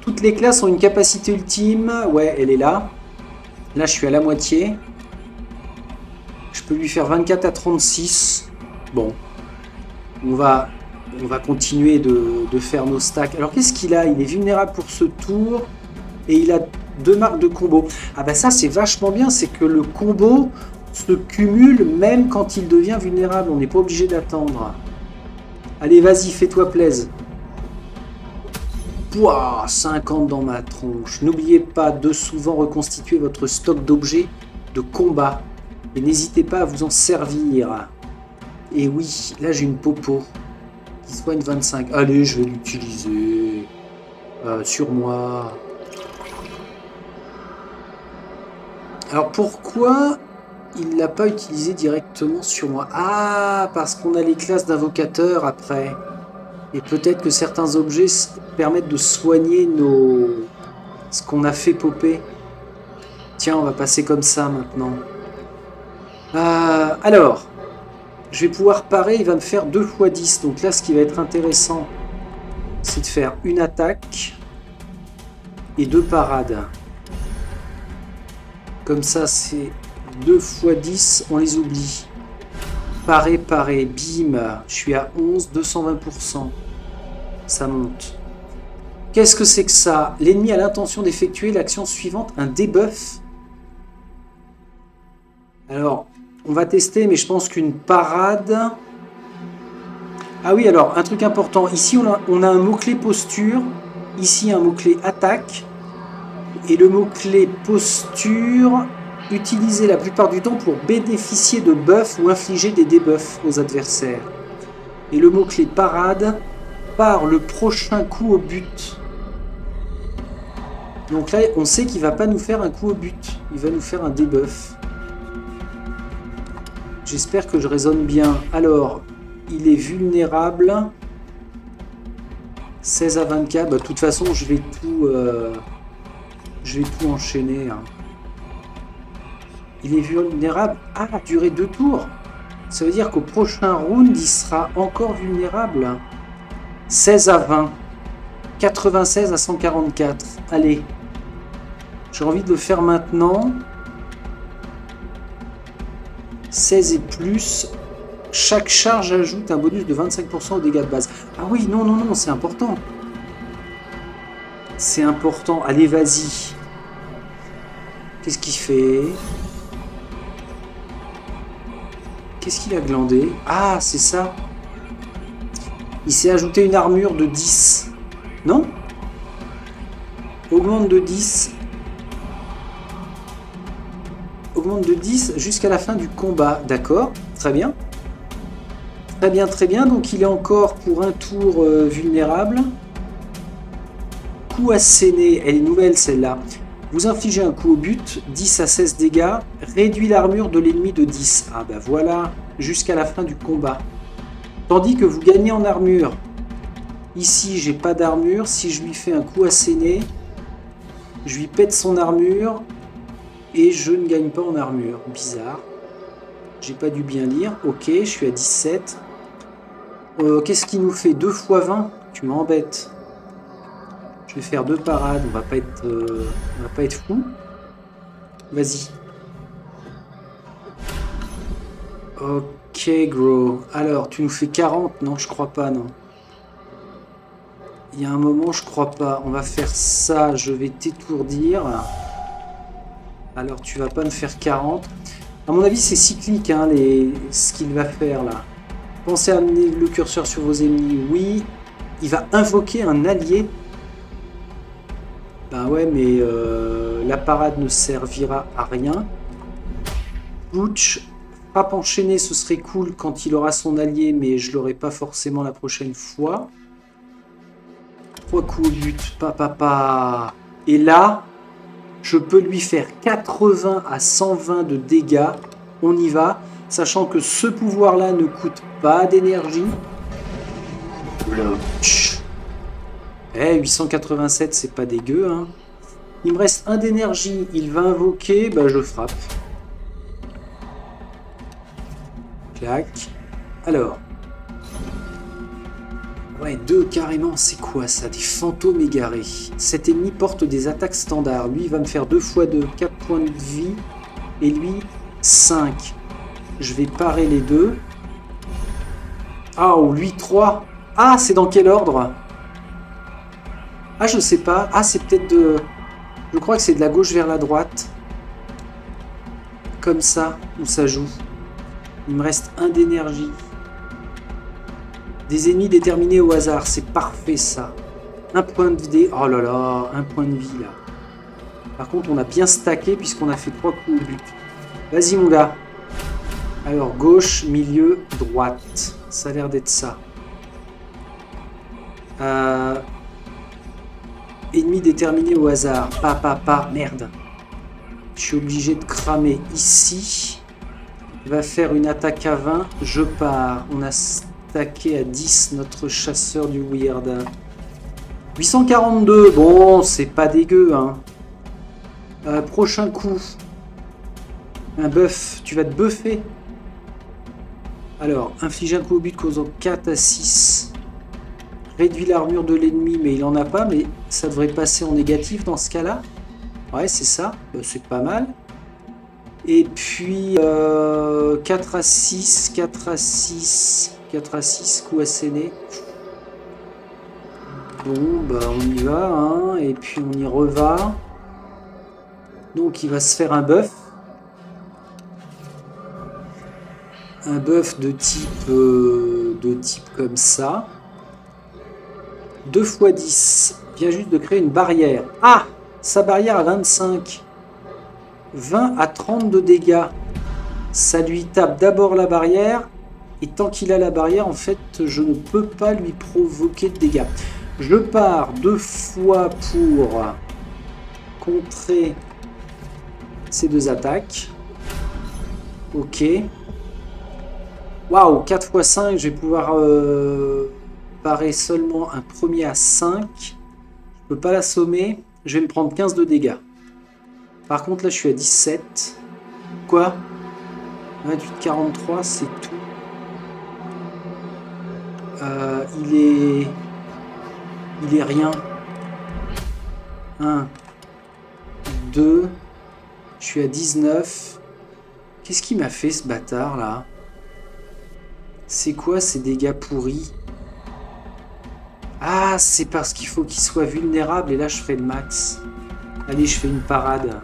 Speaker 1: Toutes les classes ont une capacité ultime. Ouais, elle est là. Là, je suis à la moitié. Je peux lui faire 24 à 36. Bon. On va continuer de faire nos stacks. Alors, qu'est-ce qu'il a? Il est vulnérable pour ce tour. Et il a 2 marques de combo. Ah bah ça, c'est vachement bien. C'est que le combo se cumule même quand il devient vulnérable. On n'est pas obligé d'attendre. Allez, vas-y, fais-toi plaisir. Pouah, 50 dans ma tronche. N'oubliez pas de souvent reconstituer votre stock d'objets de combat. Et n'hésitez pas à vous en servir. Et oui, là j'ai une popo. Qui soigne 25. Allez, je vais l'utiliser. Sur moi. Alors pourquoi il ne l'a pas utilisé directement sur moi? Ah, parce qu'on a les classes d'invocateurs après. Et peut-être que certains objets permettent de soigner ce qu'on a fait popper. Tiens, on va passer comme ça maintenant. Alors, je vais pouvoir parer, il va me faire 2 x 10. Donc là, ce qui va être intéressant, c'est de faire une attaque et 2 parades. Comme ça, c'est 2 x 10, on les oublie. Parer, parer, bim, je suis à 11, 220%. Ça monte. Qu'est-ce que c'est que ça? L'ennemi a l'intention d'effectuer l'action suivante, un debuff. Alors, on va tester, mais je pense qu'une parade... Ah oui, alors, un truc important. Ici, on a un mot-clé posture. Ici, un mot-clé attaque. Et le mot-clé posture, utilisé la plupart du temps pour bénéficier de buffs ou infliger des debuffs aux adversaires. Et le mot-clé parade, par le prochain coup au but. Donc là, on sait qu'il va pas nous faire un coup au but. Il va nous faire un debuff. J'espère que je raisonne bien. Alors, il est vulnérable. 16 à 24. Bah, de toute façon, je vais tout enchaîner. Hein. Il est vulnérable. Ah, durée 2 tours. Ça veut dire qu'au prochain round, il sera encore vulnérable. 16 à 20. 96 à 144. Allez. J'ai envie de le faire maintenant. 16 et plus. Chaque charge ajoute un bonus de 25% aux dégâts de base. Ah oui, non, non, non, c'est important. C'est important. Allez, vas-y. Qu'est-ce qu'il fait? Qu'est-ce qu'il a glandé? Ah, c'est ça. Il s'est ajouté une armure de 10. Non? Augmente de 10. Augmente de 10 jusqu'à la fin du combat. D'accord, très bien. Très bien, très bien. Donc il est encore pour un tour vulnérable. Coup asséné. Elle est nouvelle celle-là. Vous infligez un coup au but. 10 à 16 dégâts. Réduit l'armure de l'ennemi de 10. Ah ben voilà. Jusqu'à la fin du combat. Tandis que vous gagnez en armure. Ici, j'ai pas d'armure. Si je lui fais un coup asséné, je lui pète son armure. Et je ne gagne pas en armure. Bizarre. J'ai pas dû bien lire. Ok, je suis à 17. Qu'est-ce qui nous fait 2 x 20? Tu m'embêtes. Je vais faire 2 parades. On va pas être fou. Vas-y. Ok, gros. Alors, tu nous fais 40? Non, je crois pas, non. Il y a un moment, je crois pas. On va faire ça. Je vais t'étourdir. Alors, tu vas pas me faire 40. À mon avis, c'est cyclique, hein, ce qu'il va faire, là. Pensez à amener le curseur sur vos ennemis. Oui. Il va invoquer un allié. Ben ouais, mais la parade ne servira à rien. Butch, frappe enchaînée, ce serait cool quand il aura son allié, mais je l'aurai pas forcément la prochaine fois. 3 coups au but, papa. Et là, je peux lui faire 80 à 120 de dégâts. On y va, sachant que ce pouvoir-là ne coûte pas d'énergie. Eh, 887, c'est pas dégueu, hein. Il me reste 1 d'énergie. Il va invoquer, bah je frappe. Clac. Alors. Ouais, 2 carrément, c'est quoi ça? Des fantômes égarés. Cet ennemi porte des attaques standards. Lui, il va me faire 2 x 2, 4 points de vie. Et lui, 5. Je vais parer les deux. Ah, ou lui, 3. Ah, c'est dans quel ordre? Ah, je sais pas. Ah, c'est peut-être de... Je crois que c'est de la gauche vers la droite. Comme ça, où ça joue. Il me reste 1 d'énergie. Des ennemis déterminés au hasard. C'est parfait, ça. 1 point de vie. Oh là là, 1 point de vie, là. Par contre, on a bien stacké puisqu'on a fait 3 coups au but. Vas-y, mon gars. Alors, gauche, milieu, droite. Ça a l'air d'être ça. Ennemi déterminé au hasard. Merde. Je suis obligé de cramer ici. Il va faire une attaque à 20. Je pars. On a stacké à 10 notre chasseur du weird. 842. Bon, c'est pas dégueu, hein. Prochain coup. Un buff. Tu vas te buffer. Alors, infliger un coup au but causant 4 à 6. Réduit l'armure de l'ennemi, mais il en a pas. Mais ça devrait passer en négatif dans ce cas-là. Ouais, c'est ça. C'est pas mal. Et puis, 4 à 6, 4 à 6, 4 à 6, coup asséné. Bon, bah on y va, hein. Et puis on y reva. Donc il va se faire un buff. un buff de type comme ça. 2 x 10. Vient juste de créer une barrière. Ah! Sa barrière à 25. 20 à 30 de dégâts. Ça lui tape d'abord la barrière. Et tant qu'il a la barrière, en fait, je ne peux pas lui provoquer de dégâts. Je pars 2 fois pour contrer ces 2 attaques. Ok. Waouh, 4 x 5, je vais pouvoir parer seulement un premier à 5. Je peux pas l'assommer. Je vais me prendre 15 de dégâts. Par contre, là, je suis à 17. Quoi? 28, 43, c'est tout. Il est rien. 1, 2. Je suis à 19. Qu'est-ce qu'il m'a fait, ce bâtard, là? C'est quoi ces dégâts pourris? Ah, c'est parce qu'il faut qu'il soit vulnérable et là je fais le max. Allez, je fais une parade.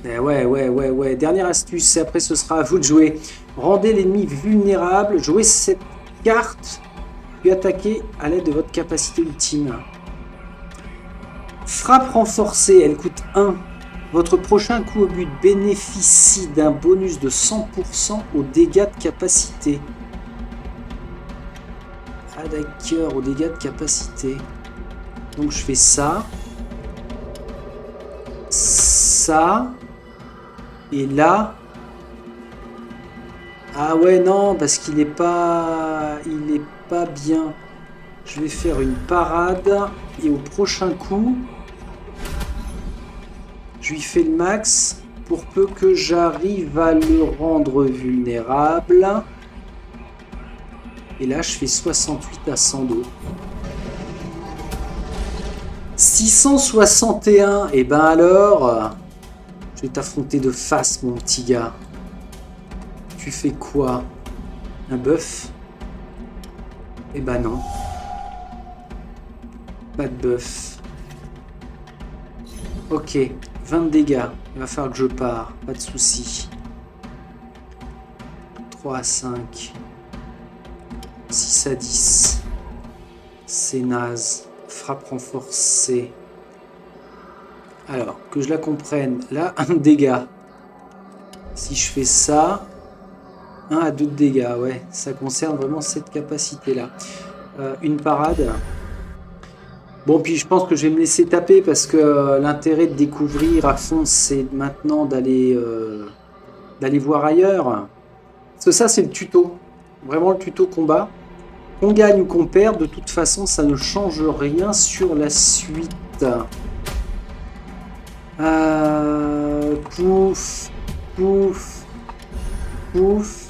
Speaker 1: Eh ouais. Dernière astuce, et après ce sera à vous de jouer. Rendez l'ennemi vulnérable, jouez cette carte, puis attaquez à l'aide de votre capacité ultime. Frappe renforcée, elle coûte 1. Votre prochain coup au but bénéficie d'un bonus de 100% aux dégâts de capacité. Ah d'accord, aux dégâts de capacité. Donc je fais ça. Ça. Et là. Ah ouais, non, parce qu'il n'est pas... Il est pas bien. Je vais faire une parade. Et au prochain coup... Je lui fais le max pour peu que j'arrive à le rendre vulnérable. Et là, je fais 68 à 102. 661. Et ben alors, je vais t'affronter de face, mon petit gars. Tu fais quoi? Un buff? Eh ben non. Pas de buff. Ok. 20 dégâts, il va falloir que je pars, pas de souci. 3 à 5. 6 à 10. C'est naze. Frappe renforcée. Alors, que je la comprenne. Là, 1 dégât. Si je fais ça, 1 à 2 de dégâts, ouais. Ça concerne vraiment cette capacité-là. Une parade. Bon, puis je pense que je vais me laisser taper parce que l'intérêt de découvrir à fond, c'est maintenant d'aller voir ailleurs. Parce que ça, c'est le tuto. Vraiment le tuto combat. Qu'on gagne ou qu'on perde, de toute façon, ça ne change rien sur la suite. Pouf, pouf, pouf.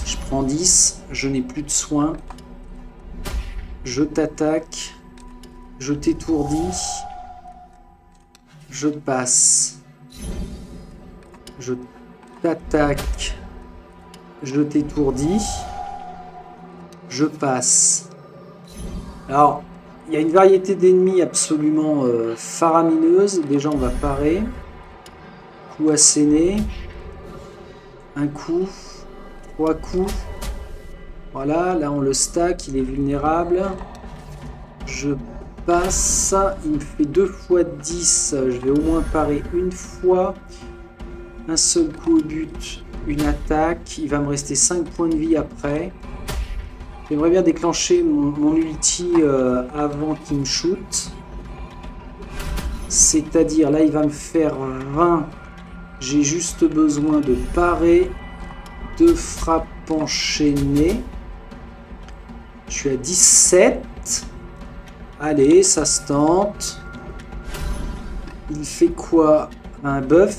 Speaker 1: Je prends 10, je n'ai plus de soins. Je t'attaque, je t'étourdis, je passe, je t'attaque, je t'étourdis, je passe. Alors, il y a une variété d'ennemis absolument faramineuse. Déjà, on va parer. Coup asséné. Un coup, 3 coups. Voilà, là on le stack, il est vulnérable. Je passe, il me fait 2 x 10, je vais au moins parer une fois. Un seul coup au but, une attaque, il va me rester 5 points de vie après. J'aimerais bien déclencher mon ulti avant qu'il me shoot. C'est-à-dire, là il va me faire 20, j'ai juste besoin de parer, 2 frappes enchaînées. Je suis à 17. Allez, ça se tente. Il fait quoi? Un buff.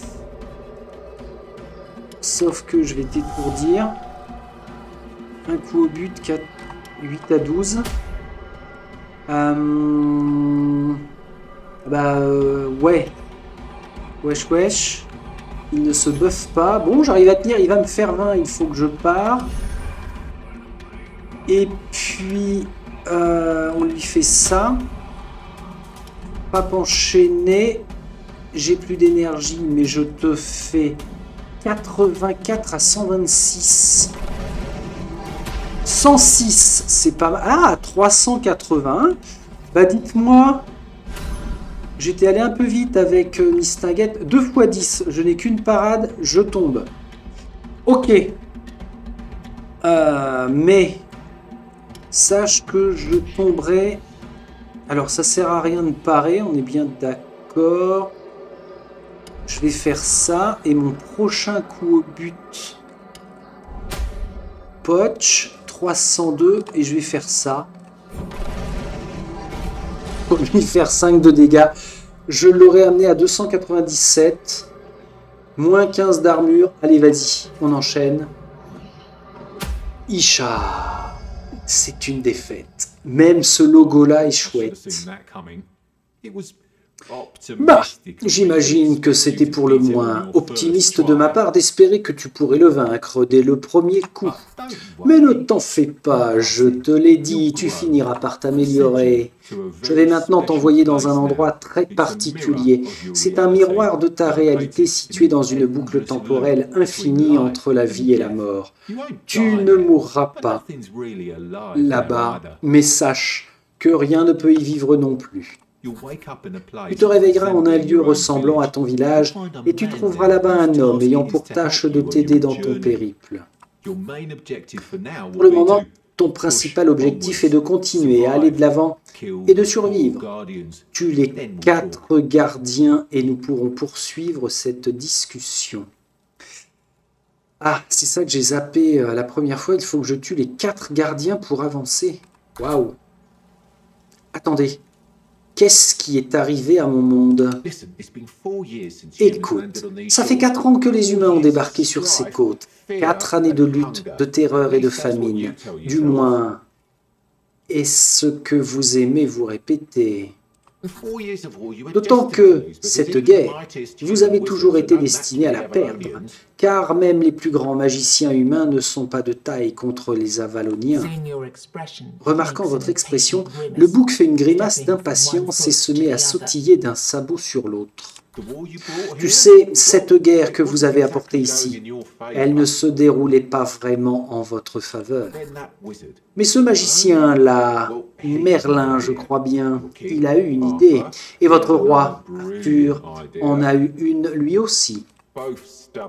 Speaker 1: Sauf que je vais t'étourdir. Un coup au but, 4, 8 à 12. Ouais. Wesh, wesh. Il ne se buffe pas. Bon, j'arrive à tenir. Il va me faire 20. Il faut que je pars. Et puis, on lui fait ça. Pape enchaîné. j'ai plus d'énergie, mais je te fais 84 à 126. 106, c'est pas mal. Ah, 381. Bah dites-moi, j'étais allé un peu vite avec Mistinguette. 2 x 10, je n'ai qu'une parade, je tombe. Ok. Mais sache que je tomberai. Alors ça sert à rien de parer, on est bien d'accord. Je vais faire ça et mon prochain coup au but. Poch, 302 et je vais faire ça. Pour lui faire 5 de dégâts. Je l'aurais amené à 297. Moins 15 d'armure. Allez, vas-y, on enchaîne. Isha. C'est une défaite. Même ce logo-là est chouette. Bah, j'imagine que c'était pour le moins optimiste de ma part d'espérer que tu pourrais le vaincre dès le premier coup. Mais ne t'en fais pas, je te l'ai dit, tu finiras par t'améliorer. Je vais maintenant t'envoyer dans un endroit très particulier. C'est un miroir de ta réalité situé dans une boucle temporelle infinie entre la vie et la mort. Tu ne mourras pas là-bas, mais sache que rien ne peut y vivre non plus. Tu te réveilleras en un lieu ressemblant à ton village et tu trouveras là-bas un homme ayant pour tâche de t'aider dans ton périple. Pour le moment, ton principal objectif est de continuer à aller de l'avant et de survivre. Tue les 4 gardiens et nous pourrons poursuivre cette discussion. Ah, c'est ça que j'ai zappé la première fois. Il faut que je tue les 4 gardiens pour avancer. Waouh! Attendez. Qu'est-ce qui est arrivé à mon monde? Écoute, ça fait 4 ans que les humains ont débarqué sur ces côtes. 4 années de lutte, de terreur et de famine. Du moins, est-ce que vous aimez vous répéter? D'autant que, cette guerre, vous avez toujours été destiné à la perdre, car même les plus grands magiciens humains ne sont pas de taille contre les Avaloniens. Remarquant votre expression, le bouc fait une grimace d'impatience et se met à sautiller d'un sabot sur l'autre. Tu sais, cette guerre que vous avez apportée ici, elle ne se déroulait pas vraiment en votre faveur. Mais ce magicien-là, Merlin, je crois bien, il a eu une idée. Et votre roi, Arthur, en a eu une lui aussi.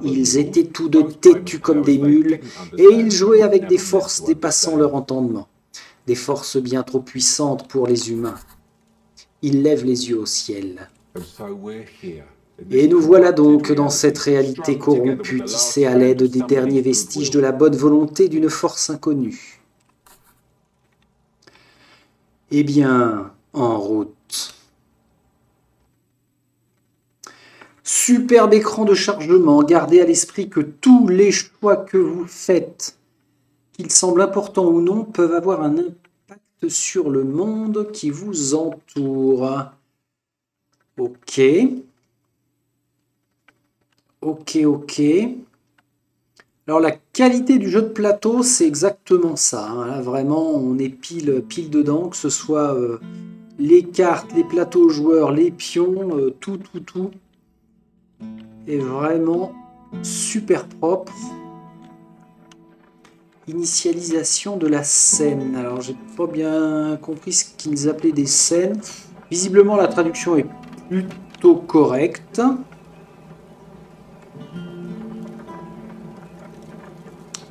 Speaker 1: Ils étaient tous deux têtus comme des mules, et ils jouaient avec des forces dépassant leur entendement. Des forces bien trop puissantes pour les humains. Ils lèvent les yeux au ciel. Et nous voilà donc dans cette réalité corrompue, tissée à l'aide des derniers vestiges de la bonne volonté d'une force inconnue. Eh bien, en route. Superbe écran de chargement. Gardez à l'esprit que tous les choix que vous faites, qu'ils semblent importants ou non, peuvent avoir un impact sur le monde qui vous entoure. Ok. Ok. Alors la qualité du jeu de plateau, c'est exactement ça. Hein. Là, vraiment, on est pile dedans, que ce soit les cartes, les plateaux joueurs, les pions, tout est vraiment super propre. Initialisation de la scène. Alors j'ai pas bien compris ce qu'ils appelaient des scènes. Visiblement la traduction est plutôt correcte.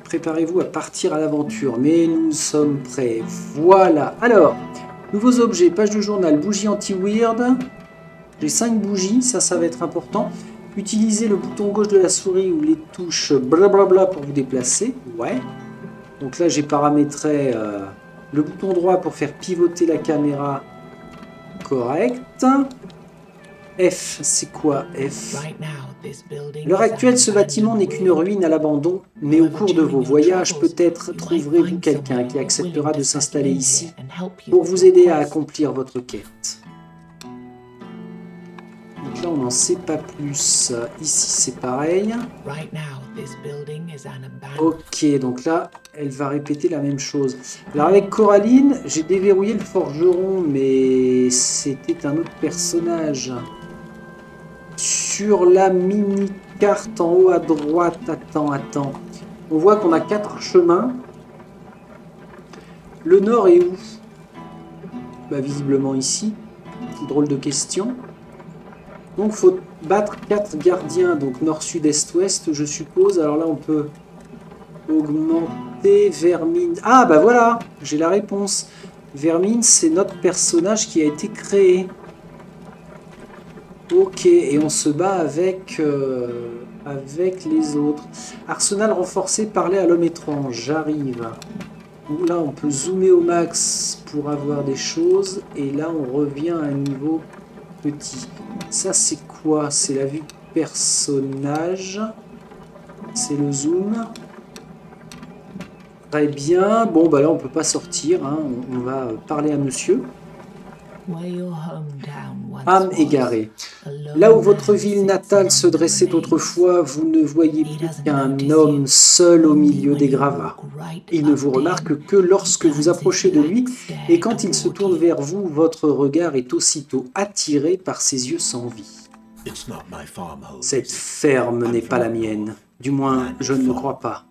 Speaker 1: Préparez-vous à partir à l'aventure, mais nous sommes prêts. Voilà. Alors, nouveaux objets, page de journal, bougie anti-weird. J'ai 5 bougies, ça va être important. Utilisez le bouton gauche de la souris ou les touches blablabla pour vous déplacer. Ouais. Donc là, j'ai paramétré le bouton droit pour faire pivoter la caméra. Correct. F, c'est quoi F? À l'heure actuelle, ce bâtiment n'est qu'une ruine à l'abandon, mais au cours de vos voyages, peut-être trouverez-vous quelqu'un qui acceptera de s'installer ici pour vous aider à accomplir votre quête. Donc là, on n'en sait pas plus. Ici, c'est pareil. Ok, donc là, elle va répéter la même chose. Alors avec Coraline, j'ai déverrouillé le forgeron, mais c'était un autre personnage. sur la mini-carte en haut à droite. Attends. On voit qu'on a 4 chemins. Le nord est où? Bah, visiblement ici. Drôle de question. Donc, faut battre 4 gardiens. Donc, nord, sud, est, ouest, je suppose. Alors là, on peut augmenter Vermine. Ah, bah voilà, j'ai la réponse. Vermine, c'est notre personnage qui a été créé. Ok, et on se bat avec les autres. Arsenal renforcé, parler à l'homme étrange. J'arrive. Là, on peut zoomer au max pour avoir des choses. Et là, on revient à un niveau petit. Ça, c'est quoi? C'est la vue personnage. C'est le zoom. Très bien. Bon, bah là, on peut pas sortir. Hein. On va parler à monsieur. Âme égarée. Là où votre ville natale se dressait autrefois, vous ne voyez plus qu'un homme seul au milieu des gravats. Il ne vous remarque que lorsque vous approchez de lui, et quand il se tourne vers vous, votre regard est aussitôt attiré par ses yeux sans vie. Cette ferme n'est pas la mienne. Du moins, je ne le crois pas.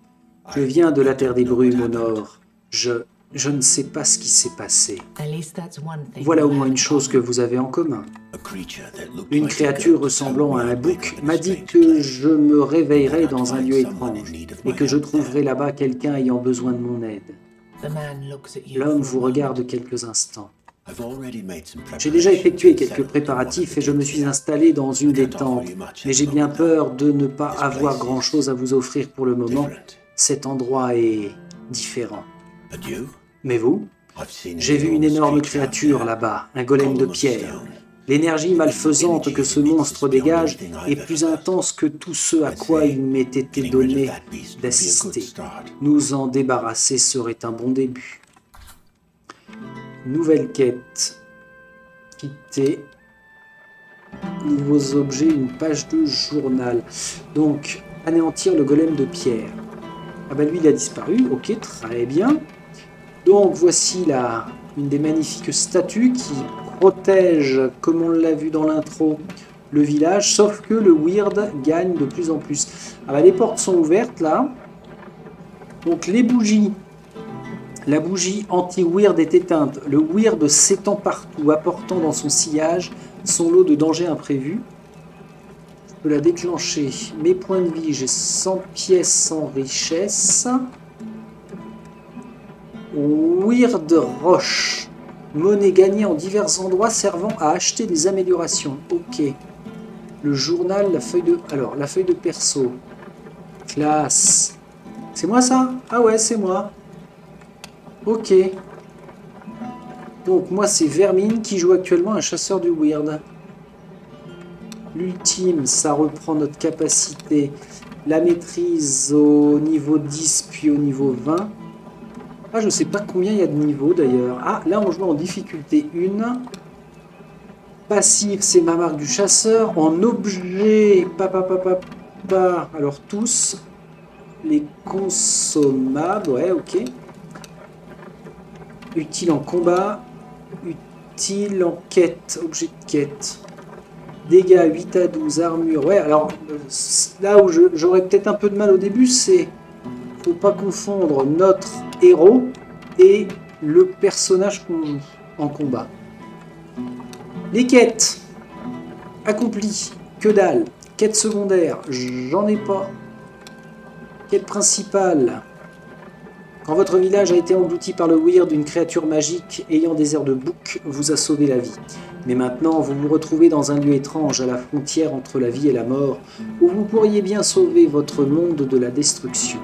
Speaker 1: Je viens de la terre des brumes au nord. Je ne sais pas ce qui s'est passé. Voilà au moins une chose que vous avez en commun. Une créature ressemblant à un bouc m'a dit que je me réveillerais dans un lieu étrange et que je trouverais là-bas quelqu'un ayant besoin de mon aide. L'homme vous regarde quelques instants. J'ai déjà effectué quelques préparatifs et je me suis installé dans une des tentes, mais j'ai bien peur de ne pas avoir grand-chose à vous offrir pour le moment. Cet endroit est différent. Mais vous? J'ai vu une énorme créature là-bas, un golem de pierre. L'énergie malfaisante que ce monstre dégage est plus intense que tout ce à quoi il m'est été donné d'assister. Nous en débarrasser serait un bon début. Nouvelle quête. Quitter. Nouveaux objets, une page de journal. Donc, anéantir le golem de pierre. Ah bah lui il a disparu, ok, très bien. Donc voici là une des magnifiques statues qui protège, comme on l'a vu dans l'intro, le village, sauf que le weird gagne de plus en plus. Ah bah les portes sont ouvertes là. Donc les bougies, la bougie anti-weird est éteinte. Le weird s'étend partout, apportant dans son sillage son lot de dangers imprévus. Je peux la déclencher. Mes points de vie, j'ai 100 pièces en richesse. Weird Roche. Monnaie gagnée en divers endroits servant à acheter des améliorations. Ok. Le journal, la feuille de... Alors, la feuille de perso. Classe. C'est moi ça? Ah ouais, c'est moi. Ok. Donc, moi, c'est Vermine qui joue actuellement un chasseur du weird. L'ultime, ça reprend notre capacité. La maîtrise au niveau 10 puis au niveau 20. Ah, je sais pas combien il y a de niveaux d'ailleurs. Ah, là on joue en difficulté 1. Passif, c'est ma marque du chasseur. En objet, alors tous. Les consommables, ouais, ok. Utile en combat. Utile en quête, objet de quête. Dégâts 8 à 12, armure. Ouais, alors là où j'aurais peut-être un peu de mal au début, c'est... Faut pas confondre notre héros et le personnage qu'on joue en combat. Les quêtes. Accomplies. Que dalle. Quête secondaire. J'en ai pas. Quête principale. Quand votre village a été englouti par le weird d'une créature magique ayant des airs de bouc, vous a sauvé la vie. Mais maintenant, vous vous retrouvez dans un lieu étrange à la frontière entre la vie et la mort, où vous pourriez bien sauver votre monde de la destruction.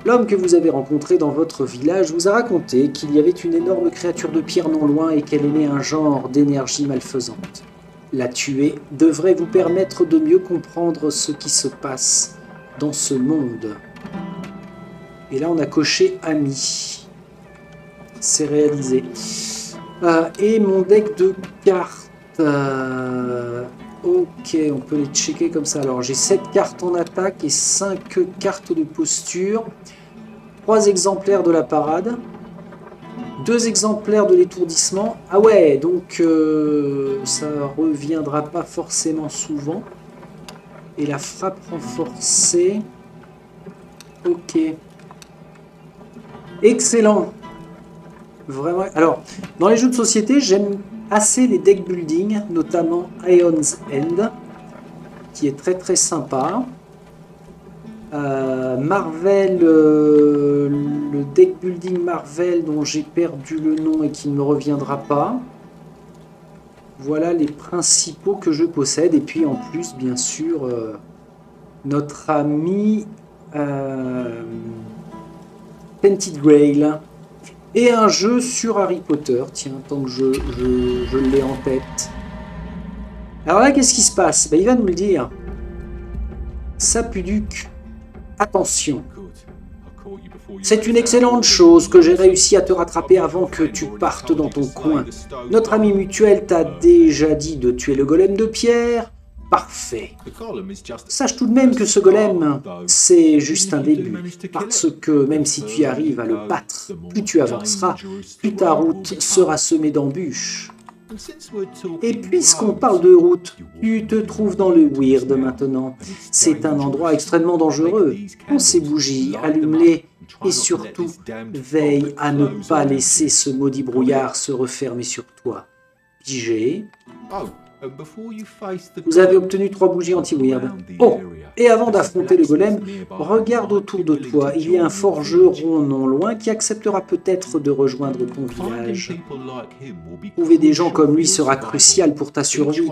Speaker 1: L'homme que vous avez rencontré dans votre village vous a raconté qu'il y avait une énorme créature de pierre non loin et qu'elle émet un genre d'énergie malfaisante. La tuer devrait vous permettre de mieux comprendre ce qui se passe dans ce monde. Et là, on a coché ami. C'est réalisé. Et mon deck de cartes. Ok, on peut les checker comme ça. Alors, j'ai 7 cartes en attaque et 5 cartes de posture. 3 exemplaires de la parade. 2 exemplaires de l'étourdissement. Ah ouais, donc ça reviendra pas forcément souvent. Et la frappe renforcée. Ok. Excellent. Vraiment. Alors, dans les jeux de société, j'aime assez les deck building, notamment Aeon's End, qui est très très sympa. Marvel, le deck building Marvel dont j'ai perdu le nom et qui ne me reviendra pas. Voilà les principaux que je possède. Et puis en plus, bien sûr, notre ami Painted Grail. Et un jeu sur Harry Potter. Tiens, tant que je l'ai en tête. Alors là, qu'est-ce qui se passe? Ben, il va nous le dire. Sapuduc, attention. C'est une excellente chose que j'ai réussi à te rattraper avant que tu partes dans ton coin. Notre ami mutuel t'a déjà dit de tuer le golem de pierre. Parfait. Sache tout de même que ce golem, c'est juste un début. Parce que même si tu arrives à le battre, plus tu avanceras, plus ta route sera semée d'embûches. Et puisqu'on parle de route, tu te trouves dans le Weird maintenant. C'est un endroit extrêmement dangereux. Prends ces bougies, allume-les et surtout, veille à ne pas laisser ce maudit brouillard se refermer sur toi. Pigé. Vous avez obtenu 3 bougies anti-weird. Oh, et avant d'affronter le golem, regarde autour de toi. Il y a un forgeron non loin qui acceptera peut-être de rejoindre ton village. Trouver des gens comme lui sera crucial pour ta survie.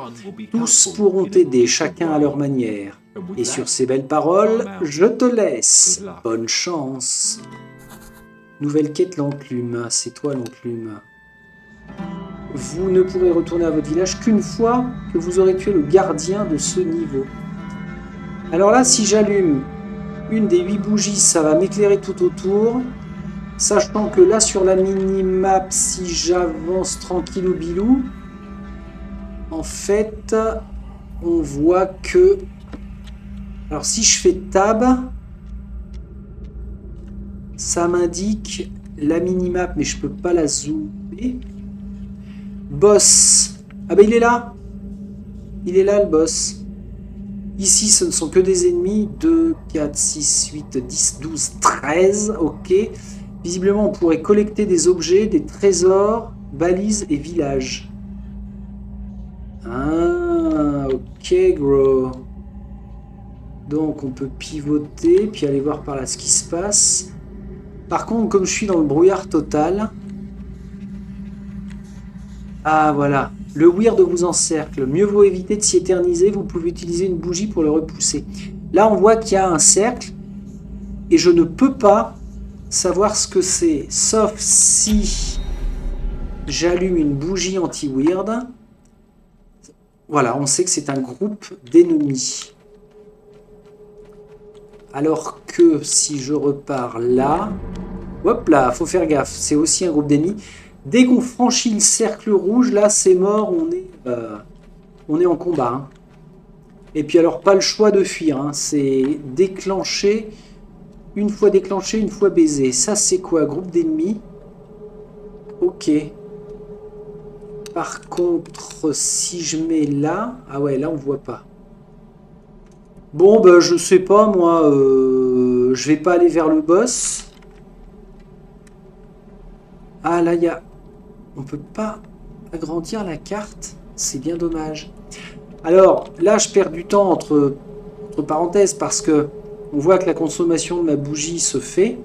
Speaker 1: Tous pourront t'aider, chacun à leur manière. Et sur ces belles paroles, je te laisse. Bonne chance. Nouvelle quête, l'enclume. C'est toi l'enclume. Vous ne pourrez retourner à votre village qu'une fois que vous aurez tué le gardien de ce niveau. Alors là, si j'allume une des 8 bougies, ça va m'éclairer tout autour. Sachant que là, sur la mini-map, si j'avance tranquillou bilou, en fait, on voit que... Alors si je fais tab, ça m'indique la mini-map, mais je peux pas la zoomer. Boss. Ah ben il est là. Il est là le boss. Ici ce ne sont que des ennemis. 2, 4, 6, 8, 10, 12, 13. Ok. Visiblement on pourrait collecter des objets, des trésors, balises et villages. Ah ok gros. Donc on peut pivoter puis aller voir par là ce qui se passe. Par contre comme je suis dans le brouillard total... Ah voilà, le weird vous encercle, mieux vaut éviter de s'y éterniser, vous pouvez utiliser une bougie pour le repousser. Là on voit qu'il y a un cercle, et je ne peux pas savoir ce que c'est, sauf si j'allume une bougie anti-weird. Voilà, on sait que c'est un groupe d'ennemis. Alors que si je repars là, hop là, faut faire gaffe, c'est aussi un groupe d'ennemis. Dès qu'on franchit le cercle rouge, là c'est mort, on est en combat. Hein. Et puis alors pas le choix de fuir, hein, c'est déclencher, une fois baisé. Ça c'est quoi, groupe d'ennemis? Ok. Par contre, si je mets là, ah ouais, là on voit pas. Bon, bah je sais pas moi, je vais pas aller vers le boss. Ah là il y a... On peut pas agrandir la carte, c'est bien dommage. Alors là je perds du temps entre parenthèses parce que on voit que la consommation de ma bougie se fait.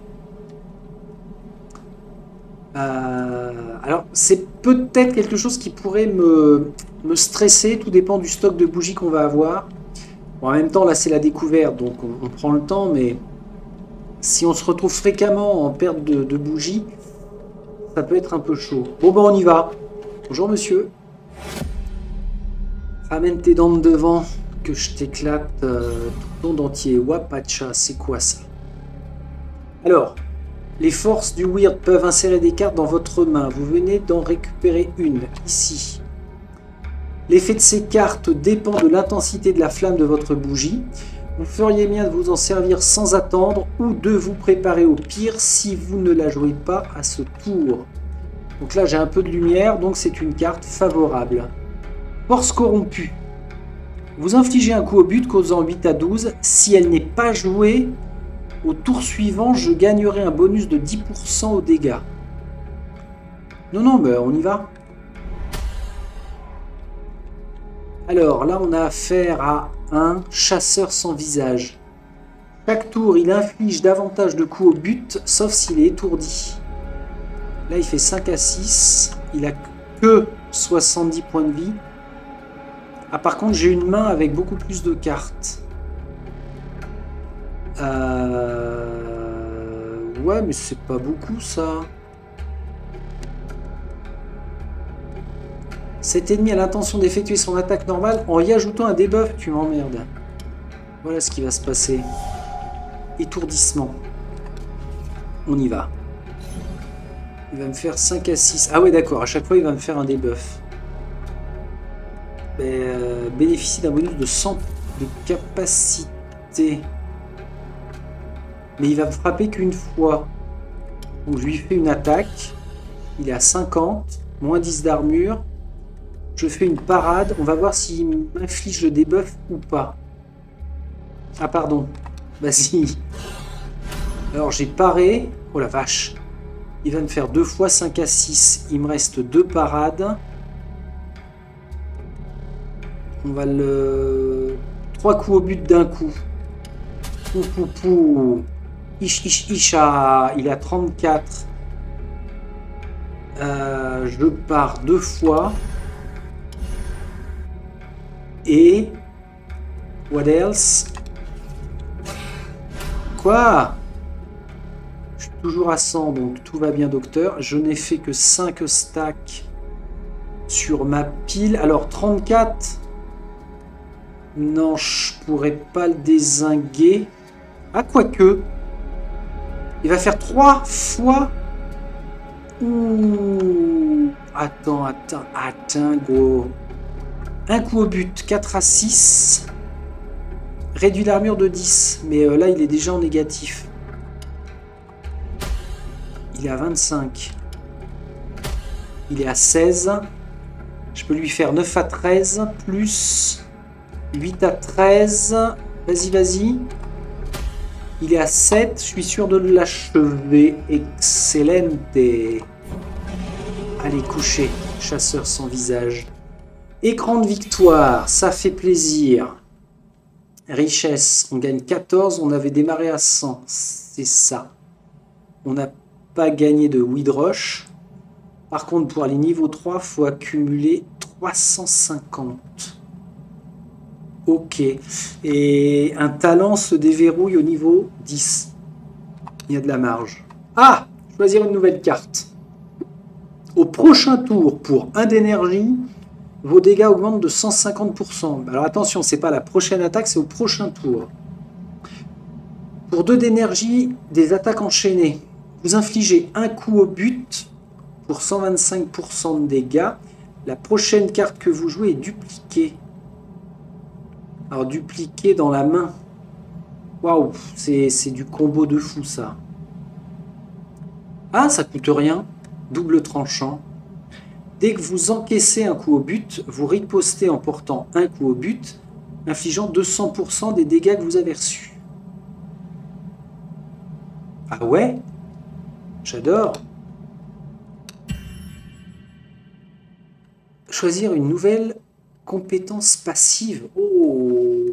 Speaker 1: Alors c'est peut-être quelque chose qui pourrait me stresser, tout dépend du stock de bougies qu'on va avoir. Bon, en même temps là c'est la découverte donc on prend le temps, mais si on se retrouve fréquemment en perte de bougies, ça peut être un peu chaud. Bon ben on y va. Bonjour monsieur. Ramène tes dents de devant que je t'éclate tout le entier. Wapacha, c'est quoi ça? Alors, les forces du Weird peuvent insérer des cartes dans votre main. Vous venez d'en récupérer une, ici. L'effet de ces cartes dépend de l'intensité de la flamme de votre bougie. Vous feriez bien de vous en servir sans attendre ou de vous préparer au pire si vous ne la jouez pas à ce tour. Donc là, j'ai un peu de lumière, donc c'est une carte favorable. Force corrompue. Vous infligez un coup au but causant 8 à 12. Si elle n'est pas jouée, au tour suivant, je gagnerai un bonus de 10% aux dégâts. Non, non, mais on y va. Alors là, on a affaire à un chasseur sans visage. Chaque tour, il inflige davantage de coups au but, sauf s'il est étourdi. Là, il fait 5 à 6. Il a que 70 points de vie. Ah, par contre, j'ai une main avec beaucoup plus de cartes. Ouais, mais c'est pas beaucoup, ça. Cet ennemi a l'intention d'effectuer son attaque normale en y ajoutant un debuff. Tu m'emmerdes. Voilà ce qui va se passer. Étourdissement. On y va. Il va me faire 5 à 6. Ah ouais, d'accord. À chaque fois, il va me faire un debuff. Bénéficie d'un bonus de 100 de capacité. Mais il va me frapper qu'une fois. Donc je lui fais une attaque. Il est à 50. Moins 10 d'armure. Je fais une parade. On va voir s'il m'inflige le debuff ou pas. Ah pardon. Vas-y. Alors j'ai paré. Oh la vache. Il va me faire 2 fois 5 à 6. Il me reste 2 parades. On va le... 3 coups au but d'un coup. Pou pou pou. Ish ish isha. Il a 34. Je pars 2 fois. Et... What else? Quoi? Je suis toujours à 100, donc tout va bien, docteur. Je n'ai fait que 5 stacks sur ma pile. Alors, 34... Non, je pourrais pas le dézinguer. Ah, quoique. Il va faire 3 fois. Ouh. Attends, gros. Un coup au but, 4 à 6. Réduit l'armure de 10. Mais là, il est déjà en négatif. Il est à 25. Il est à 16. Je peux lui faire 9 à 13 plus... 8 à 13. Vas-y, vas-y. Il est à 7. Je suis sûr de l'achever. Excellente. Allez, coucher. Chasseur sans visage. Écran de victoire. Ça fait plaisir. Richesse. On gagne 14. On avait démarré à 100. C'est ça. On n'a pas gagné de Widrush. Par contre, pour aller niveau 3, il faut accumuler 350. Ok. Et un talent se déverrouille au niveau 10. Il y a de la marge. Ah! Choisir une nouvelle carte. Au prochain tour, pour 1 d'énergie, vos dégâts augmentent de 150%. Alors attention, c'est pas la prochaine attaque, c'est au prochain tour. Pour 2 d'énergie, des attaques enchaînées. Vous infligez un coup au but pour 125% de dégâts. La prochaine carte que vous jouez est dupliquée. Alors, dupliqué dans la main. Waouh, c'est du combo de fou, ça. Ah, ça coûte rien. Double tranchant. Dès que vous encaissez un coup au but, vous ripostez en portant un coup au but, infligeant 200% des dégâts que vous avez reçus. Ah ouais? J'adore. Choisir une nouvelle compétence passive. Oh.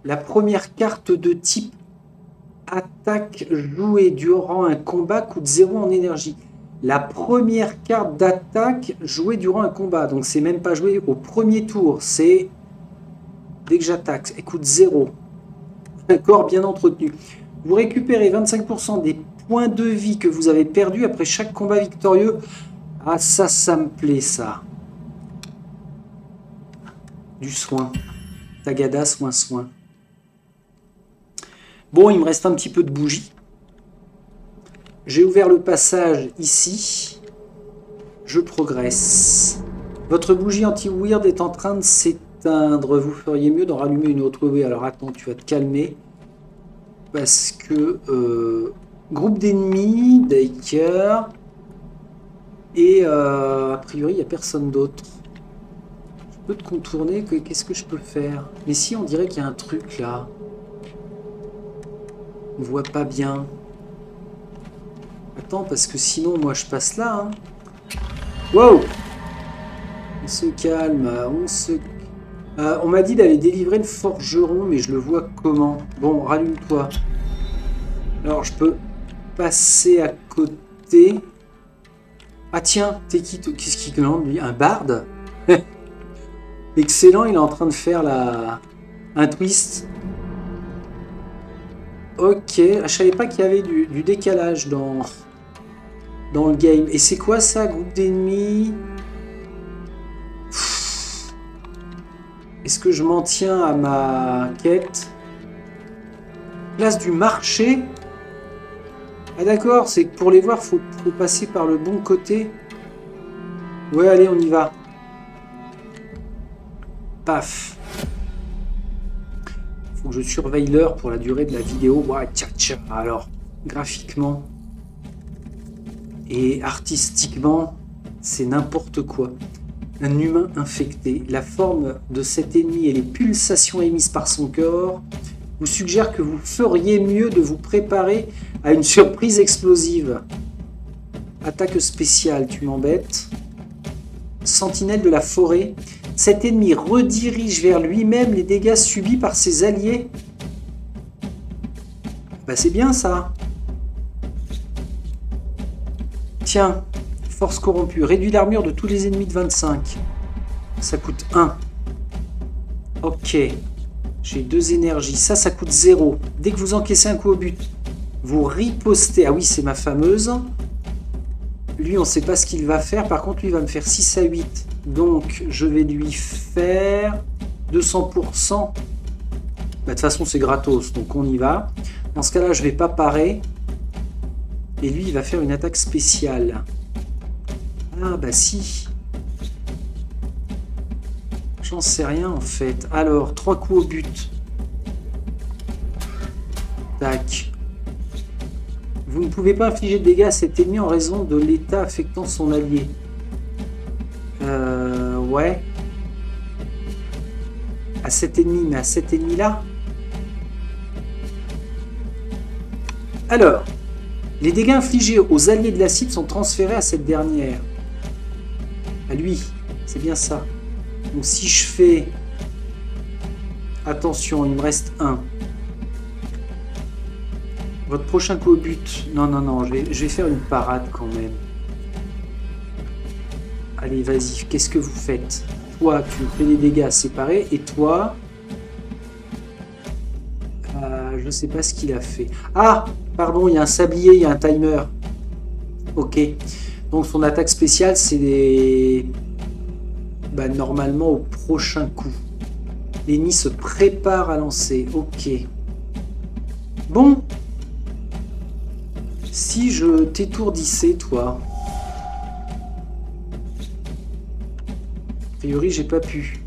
Speaker 1: La première carte de type attaque jouée durant un combat coûte 0 en énergie. La première carte d'attaque jouée durant un combat. Donc c'est même pas joué au premier tour. C'est dès que j'attaque. Elle coûte 0. Un corps bien entretenu. Vous récupérez 25% des points de vie que vous avez perdus après chaque combat victorieux. Ah ça me plaît ça. Du soin. Tagada, soin. Bon, il me reste un petit peu de bougie. J'ai ouvert le passage ici. Je progresse. Votre bougie anti-weird est en train de s'éteindre. Vous feriez mieux d'en rallumer une autre. Oui, alors attends, tu vas te calmer. Parce que... groupe d'ennemis, Daker. Et a priori, il n'y a personne d'autre. Je peux te contourner, qu'est-ce que je peux faire? Mais si, on dirait qu'il y a un truc là. On voit pas bien. Attends, parce que sinon, moi, je passe là. Hein. Wow! On se calme, on se... on m'a dit d'aller délivrer le forgeron, mais je le vois comment? Bon, rallume-toi. Alors, je peux passer à côté. Ah tiens, t'es qui? Qu'est-ce qu'il demande, lui? Un barde? Excellent, il est en train de faire un twist. Ok, je savais pas qu'il y avait du décalage dans le game. Et c'est quoi ça, groupe d'ennemis? Est-ce que je m'en tiens à ma quête? Place du marché? Ah d'accord, c'est que pour les voir, faut passer par le bon côté. Ouais, allez, on y va. Paf. Faut que je surveille l'heure pour la durée de la vidéo. Ouais, tcha tcha. Alors, graphiquement et artistiquement, c'est n'importe quoi. Un humain infecté. La forme de cet ennemi et les pulsations émises par son corps vous suggèrent que vous feriez mieux de vous préparer à une surprise explosive. Attaque spéciale, tu m'embêtes. Sentinelle de la forêt. Cet ennemi redirige vers lui-même les dégâts subis par ses alliés. Bah c'est bien ça. Tiens, force corrompue. Réduit l'armure de tous les ennemis de 25. Ça coûte 1. Ok. J'ai 2 énergies. Ça coûte 0. Dès que vous encaissez un coup au but, vous ripostez. Ah oui, c'est ma fameuse. Lui, on ne sait pas ce qu'il va faire. Par contre, lui, il va me faire 6 à 8. Donc, je vais lui faire 200%. Bah, de toute façon, c'est gratos. Donc, on y va. Dans ce cas-là, je ne vais pas parer. Et lui, il va faire une attaque spéciale. Ah, bah si. J'en sais rien, en fait. Alors, 3 coups au but. Tac. Vous ne pouvez pas infliger de dégâts à cet ennemi en raison de l'état affectant son allié. Ouais. À cet ennemi, mais à cet ennemi-là. Alors, les dégâts infligés aux alliés de la cible sont transférés à cette dernière. À lui, c'est bien ça. Donc si je fais... Attention, il me reste 1. Votre prochain coup au but. Non, non, non, je vais faire une parade quand même. Allez, vas-y, qu'est-ce que vous faites? Toi, tu fais des dégâts séparés. Et toi... je ne sais pas ce qu'il a fait. Ah, pardon, il y a un sablier, il y a un timer. Ok. Donc son attaque spéciale, c'est des... Bah, normalement au prochain coup. L'ennemi se prépare à lancer. Ok. Bon. Si je t'étourdissais, toi. A priori, j'ai pas pu.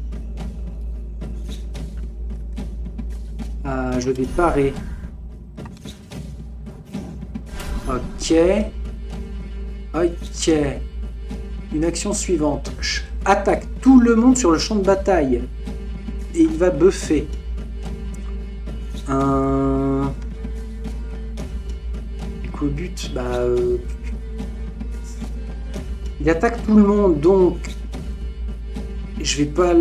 Speaker 1: Je vais parer. Ok. Ok. Une action suivante. Je attaque tout le monde sur le champ de bataille. Et il va buffer. Au but, bah... Il attaque tout le monde, donc... Je vais pas...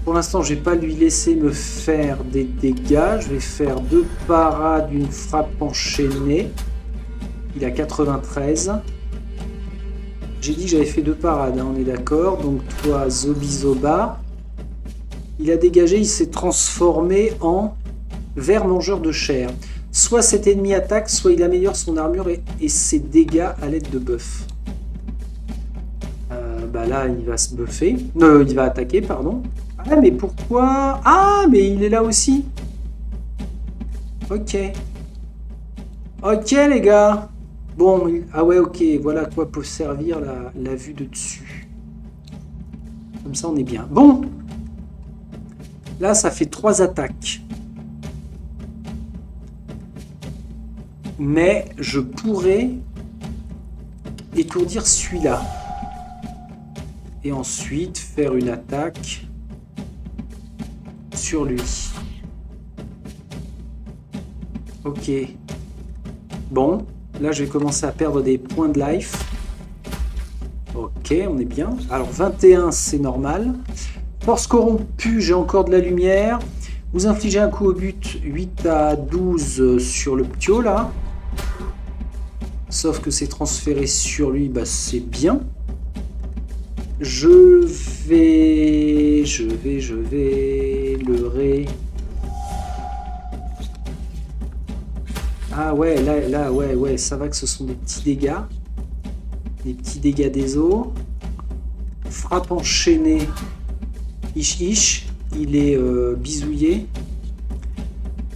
Speaker 1: Pour l'instant, je vais pas lui laisser me faire des dégâts. Je vais faire 2 parades, une frappe enchaînée. Il a 93. J'ai dit que j'avais fait 2 parades, hein, on est d'accord. Donc toi, Zobizoba. Il a dégagé, il s'est transformé en ver mangeur de chair. Soit cet ennemi attaque, soit il améliore son armure et ses dégâts à l'aide de buff. Bah là, il va se buffer. Il va attaquer, pardon. Ah, mais pourquoi? Ah, mais il est là aussi. Ok. Ok, les gars. Bon, ah ouais, ok. Voilà à quoi peut servir la vue de dessus. Comme ça, on est bien. Bon. Là, ça fait 3 attaques. Mais je pourrais étourdir celui-là. Et ensuite faire une attaque sur lui. Ok. Bon, là je vais commencer à perdre des points de life. Ok, on est bien. Alors 21 c'est normal. Force corrompue, j'ai encore de la lumière. Vous infligez un coup au but 8 à 12 sur le ptio là. Sauf que c'est transféré sur lui, bah c'est bien. Je vais leurrer. Ah ouais, là, ouais, ça va que ce sont des petits dégâts. Des petits dégâts des eaux. Frappe enchaînée. Ish, il est bisouillé.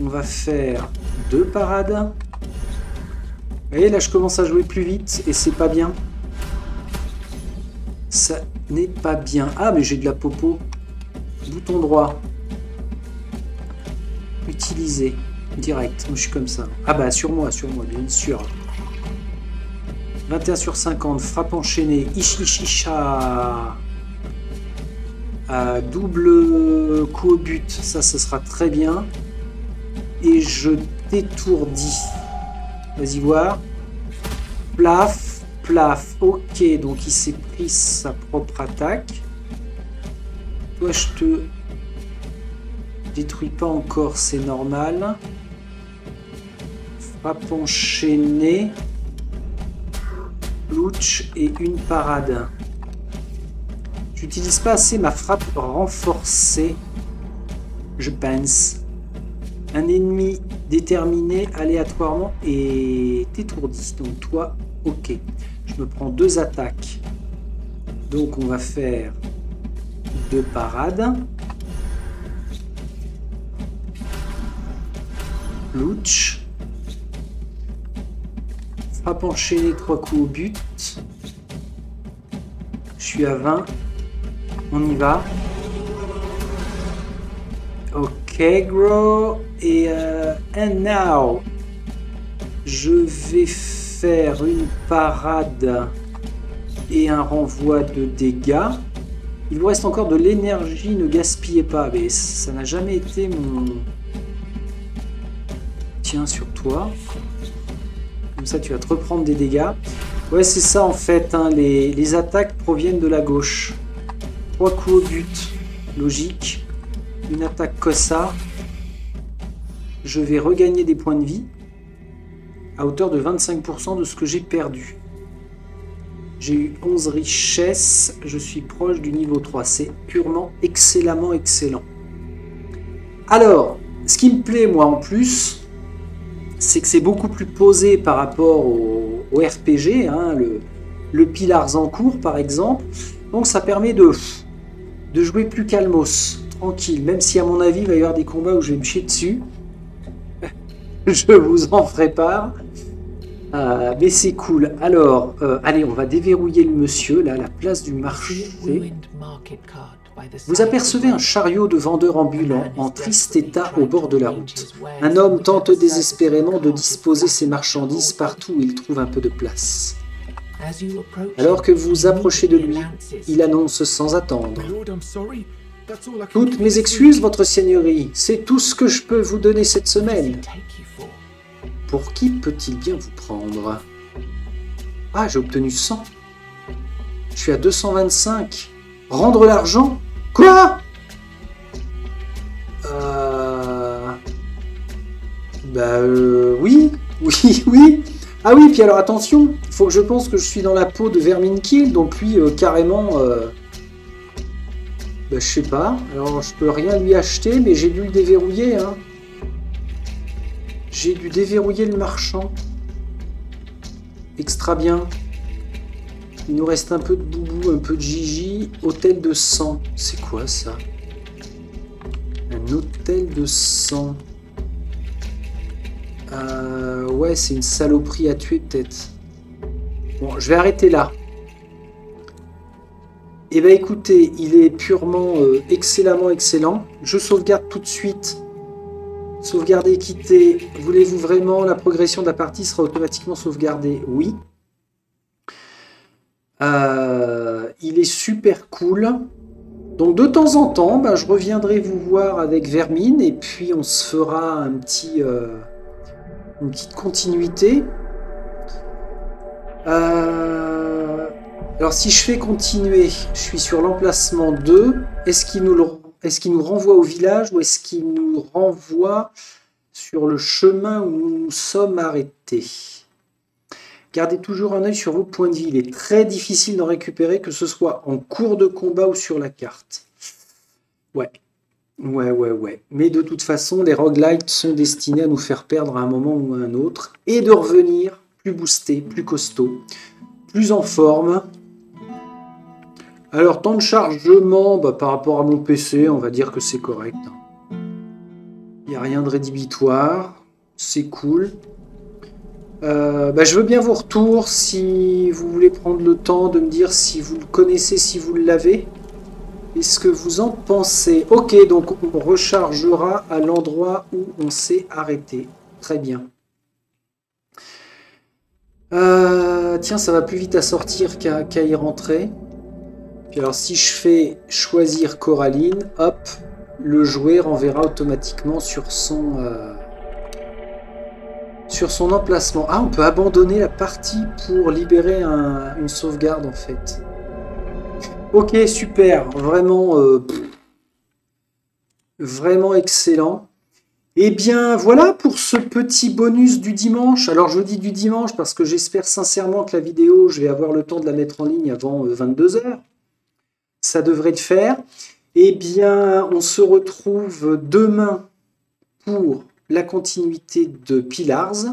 Speaker 1: On va faire 2 parades. Vous voyez, là, je commence à jouer plus vite et c'est pas bien. Ça n'est pas bien. Ah, mais j'ai de la popo. Bouton droit. Utiliser. Direct. Moi, je suis comme ça. Ah bah, sur moi, bien sûr. 21 sur 50. Frappe enchaînée. Isha. Double coup au but. Ça, ce sera très bien. Et je t'étourdis. Vas-y voir. Plaf. Ok, donc il s'est pris sa propre attaque. Toi, je te détruis pas encore, c'est normal. Frappe enchaînée. Louch et une parade. J'utilise pas assez ma frappe renforcée. Je pense. Un ennemi déterminé aléatoirement est étourdi. Donc toi, ok. Je me prends 2 attaques. Donc on va faire 2 parades. Louch. Frappe enchaînée, 3 coups au but. Je suis à 20. On y va. Ok, gros. Et and now, je vais faire une parade et un renvoi de dégâts. Il vous reste encore de l'énergie, ne gaspillez pas. Mais ça n'a jamais été mon... Tiens, sur toi. Comme ça, tu vas te reprendre des dégâts. Ouais, c'est ça en fait. Hein, les attaques proviennent de la gauche. 3 coups au but. Logique. Une attaque comme ça. Je vais regagner des points de vie à hauteur de 25% de ce que j'ai perdu. J'ai eu 11 richesses. Je suis proche du niveau 3. C'est purement excellemment excellent. Alors, ce qui me plaît moi en plus, c'est que c'est beaucoup plus posé par rapport au RPG, hein, le Pilars en cours par exemple. Donc ça permet de jouer plus calmos, tranquille, même si à mon avis il va y avoir des combats où je vais me chier dessus. Je vous en ferai part. Mais c'est cool. Alors, allez, on va déverrouiller le monsieur, là, à la place du marché. Vous apercevez un chariot de vendeurs ambulants en triste état au bord de la route. Un homme tente désespérément de disposer ses marchandises partout où il trouve un peu de place. Alors que vous approchez de lui, il annonce sans attendre. Toutes mes excuses, votre seigneurie, c'est tout ce que je peux vous donner cette semaine. Pour qui peut-il bien vous prendre? Ah, j'ai obtenu 100. Je suis à 225. Rendre l'argent? Quoi? Oui. Ah oui, puis alors attention, il faut que je pense que je suis dans la peau de Verminkill, donc lui, carrément... je sais pas. Alors, je peux rien lui acheter, mais j'ai dû le déverrouiller, hein. J'ai dû déverrouiller le marchand. Extra bien. Il nous reste un peu de boubou, un peu de Gigi. Hôtel de sang. C'est quoi ça? Un hôtel de sang. Ouais, c'est une saloperie à tuer peut-être. Bon, je vais arrêter là. Eh bien écoutez, il est purement excellemment excellent. Je sauvegarde tout de suite. Sauvegarder, quitter. Voulez-vous vraiment la progression de la partie sera automatiquement sauvegardée? Oui. Il est super cool. Donc de temps en temps, bah, je reviendrai vous voir avec Vermine et puis on se fera une petite continuité. Alors si je fais continuer, je suis sur l'emplacement 2. Est-ce qu'il nous renvoie au village ou est-ce qu'il nous renvoie sur le chemin où nous nous sommes arrêtés? Gardez toujours un œil sur vos points de vie. Il est très difficile d'en récupérer, que ce soit en cours de combat ou sur la carte. Ouais. Mais de toute façon, les roguelites sont destinés à nous faire perdre à un moment ou à un autre et de revenir plus boosté, plus costaud, plus en forme. Alors, temps de chargement, bah, par rapport à mon PC, on va dire que c'est correct. Il n'y a rien de rédhibitoire. C'est cool. Bah, je veux bien vos retours si vous voulez prendre le temps de me dire si vous le connaissez, si vous l'avez. Qu'est-ce que vous en pensez? Ok, donc on rechargera à l'endroit où on s'est arrêté. Très bien. Tiens, ça va plus vite à sortir qu'à y rentrer. Puis alors si je fais choisir Coraline, hop, le jouet renverra automatiquement sur son emplacement. Ah, on peut abandonner la partie pour libérer une sauvegarde en fait. Ok, super, vraiment, vraiment excellent. Et bien voilà pour ce petit bonus du dimanche. Alors je dis du dimanche parce que j'espère sincèrement que la vidéo, je vais avoir le temps de la mettre en ligne avant 22 h. Ça devrait le faire. Eh bien, on se retrouve demain pour la continuité de Pillars.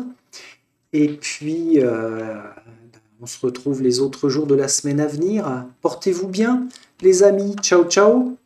Speaker 1: Et puis, on se retrouve les autres jours de la semaine à venir. Portez-vous bien, les amis. Ciao, ciao.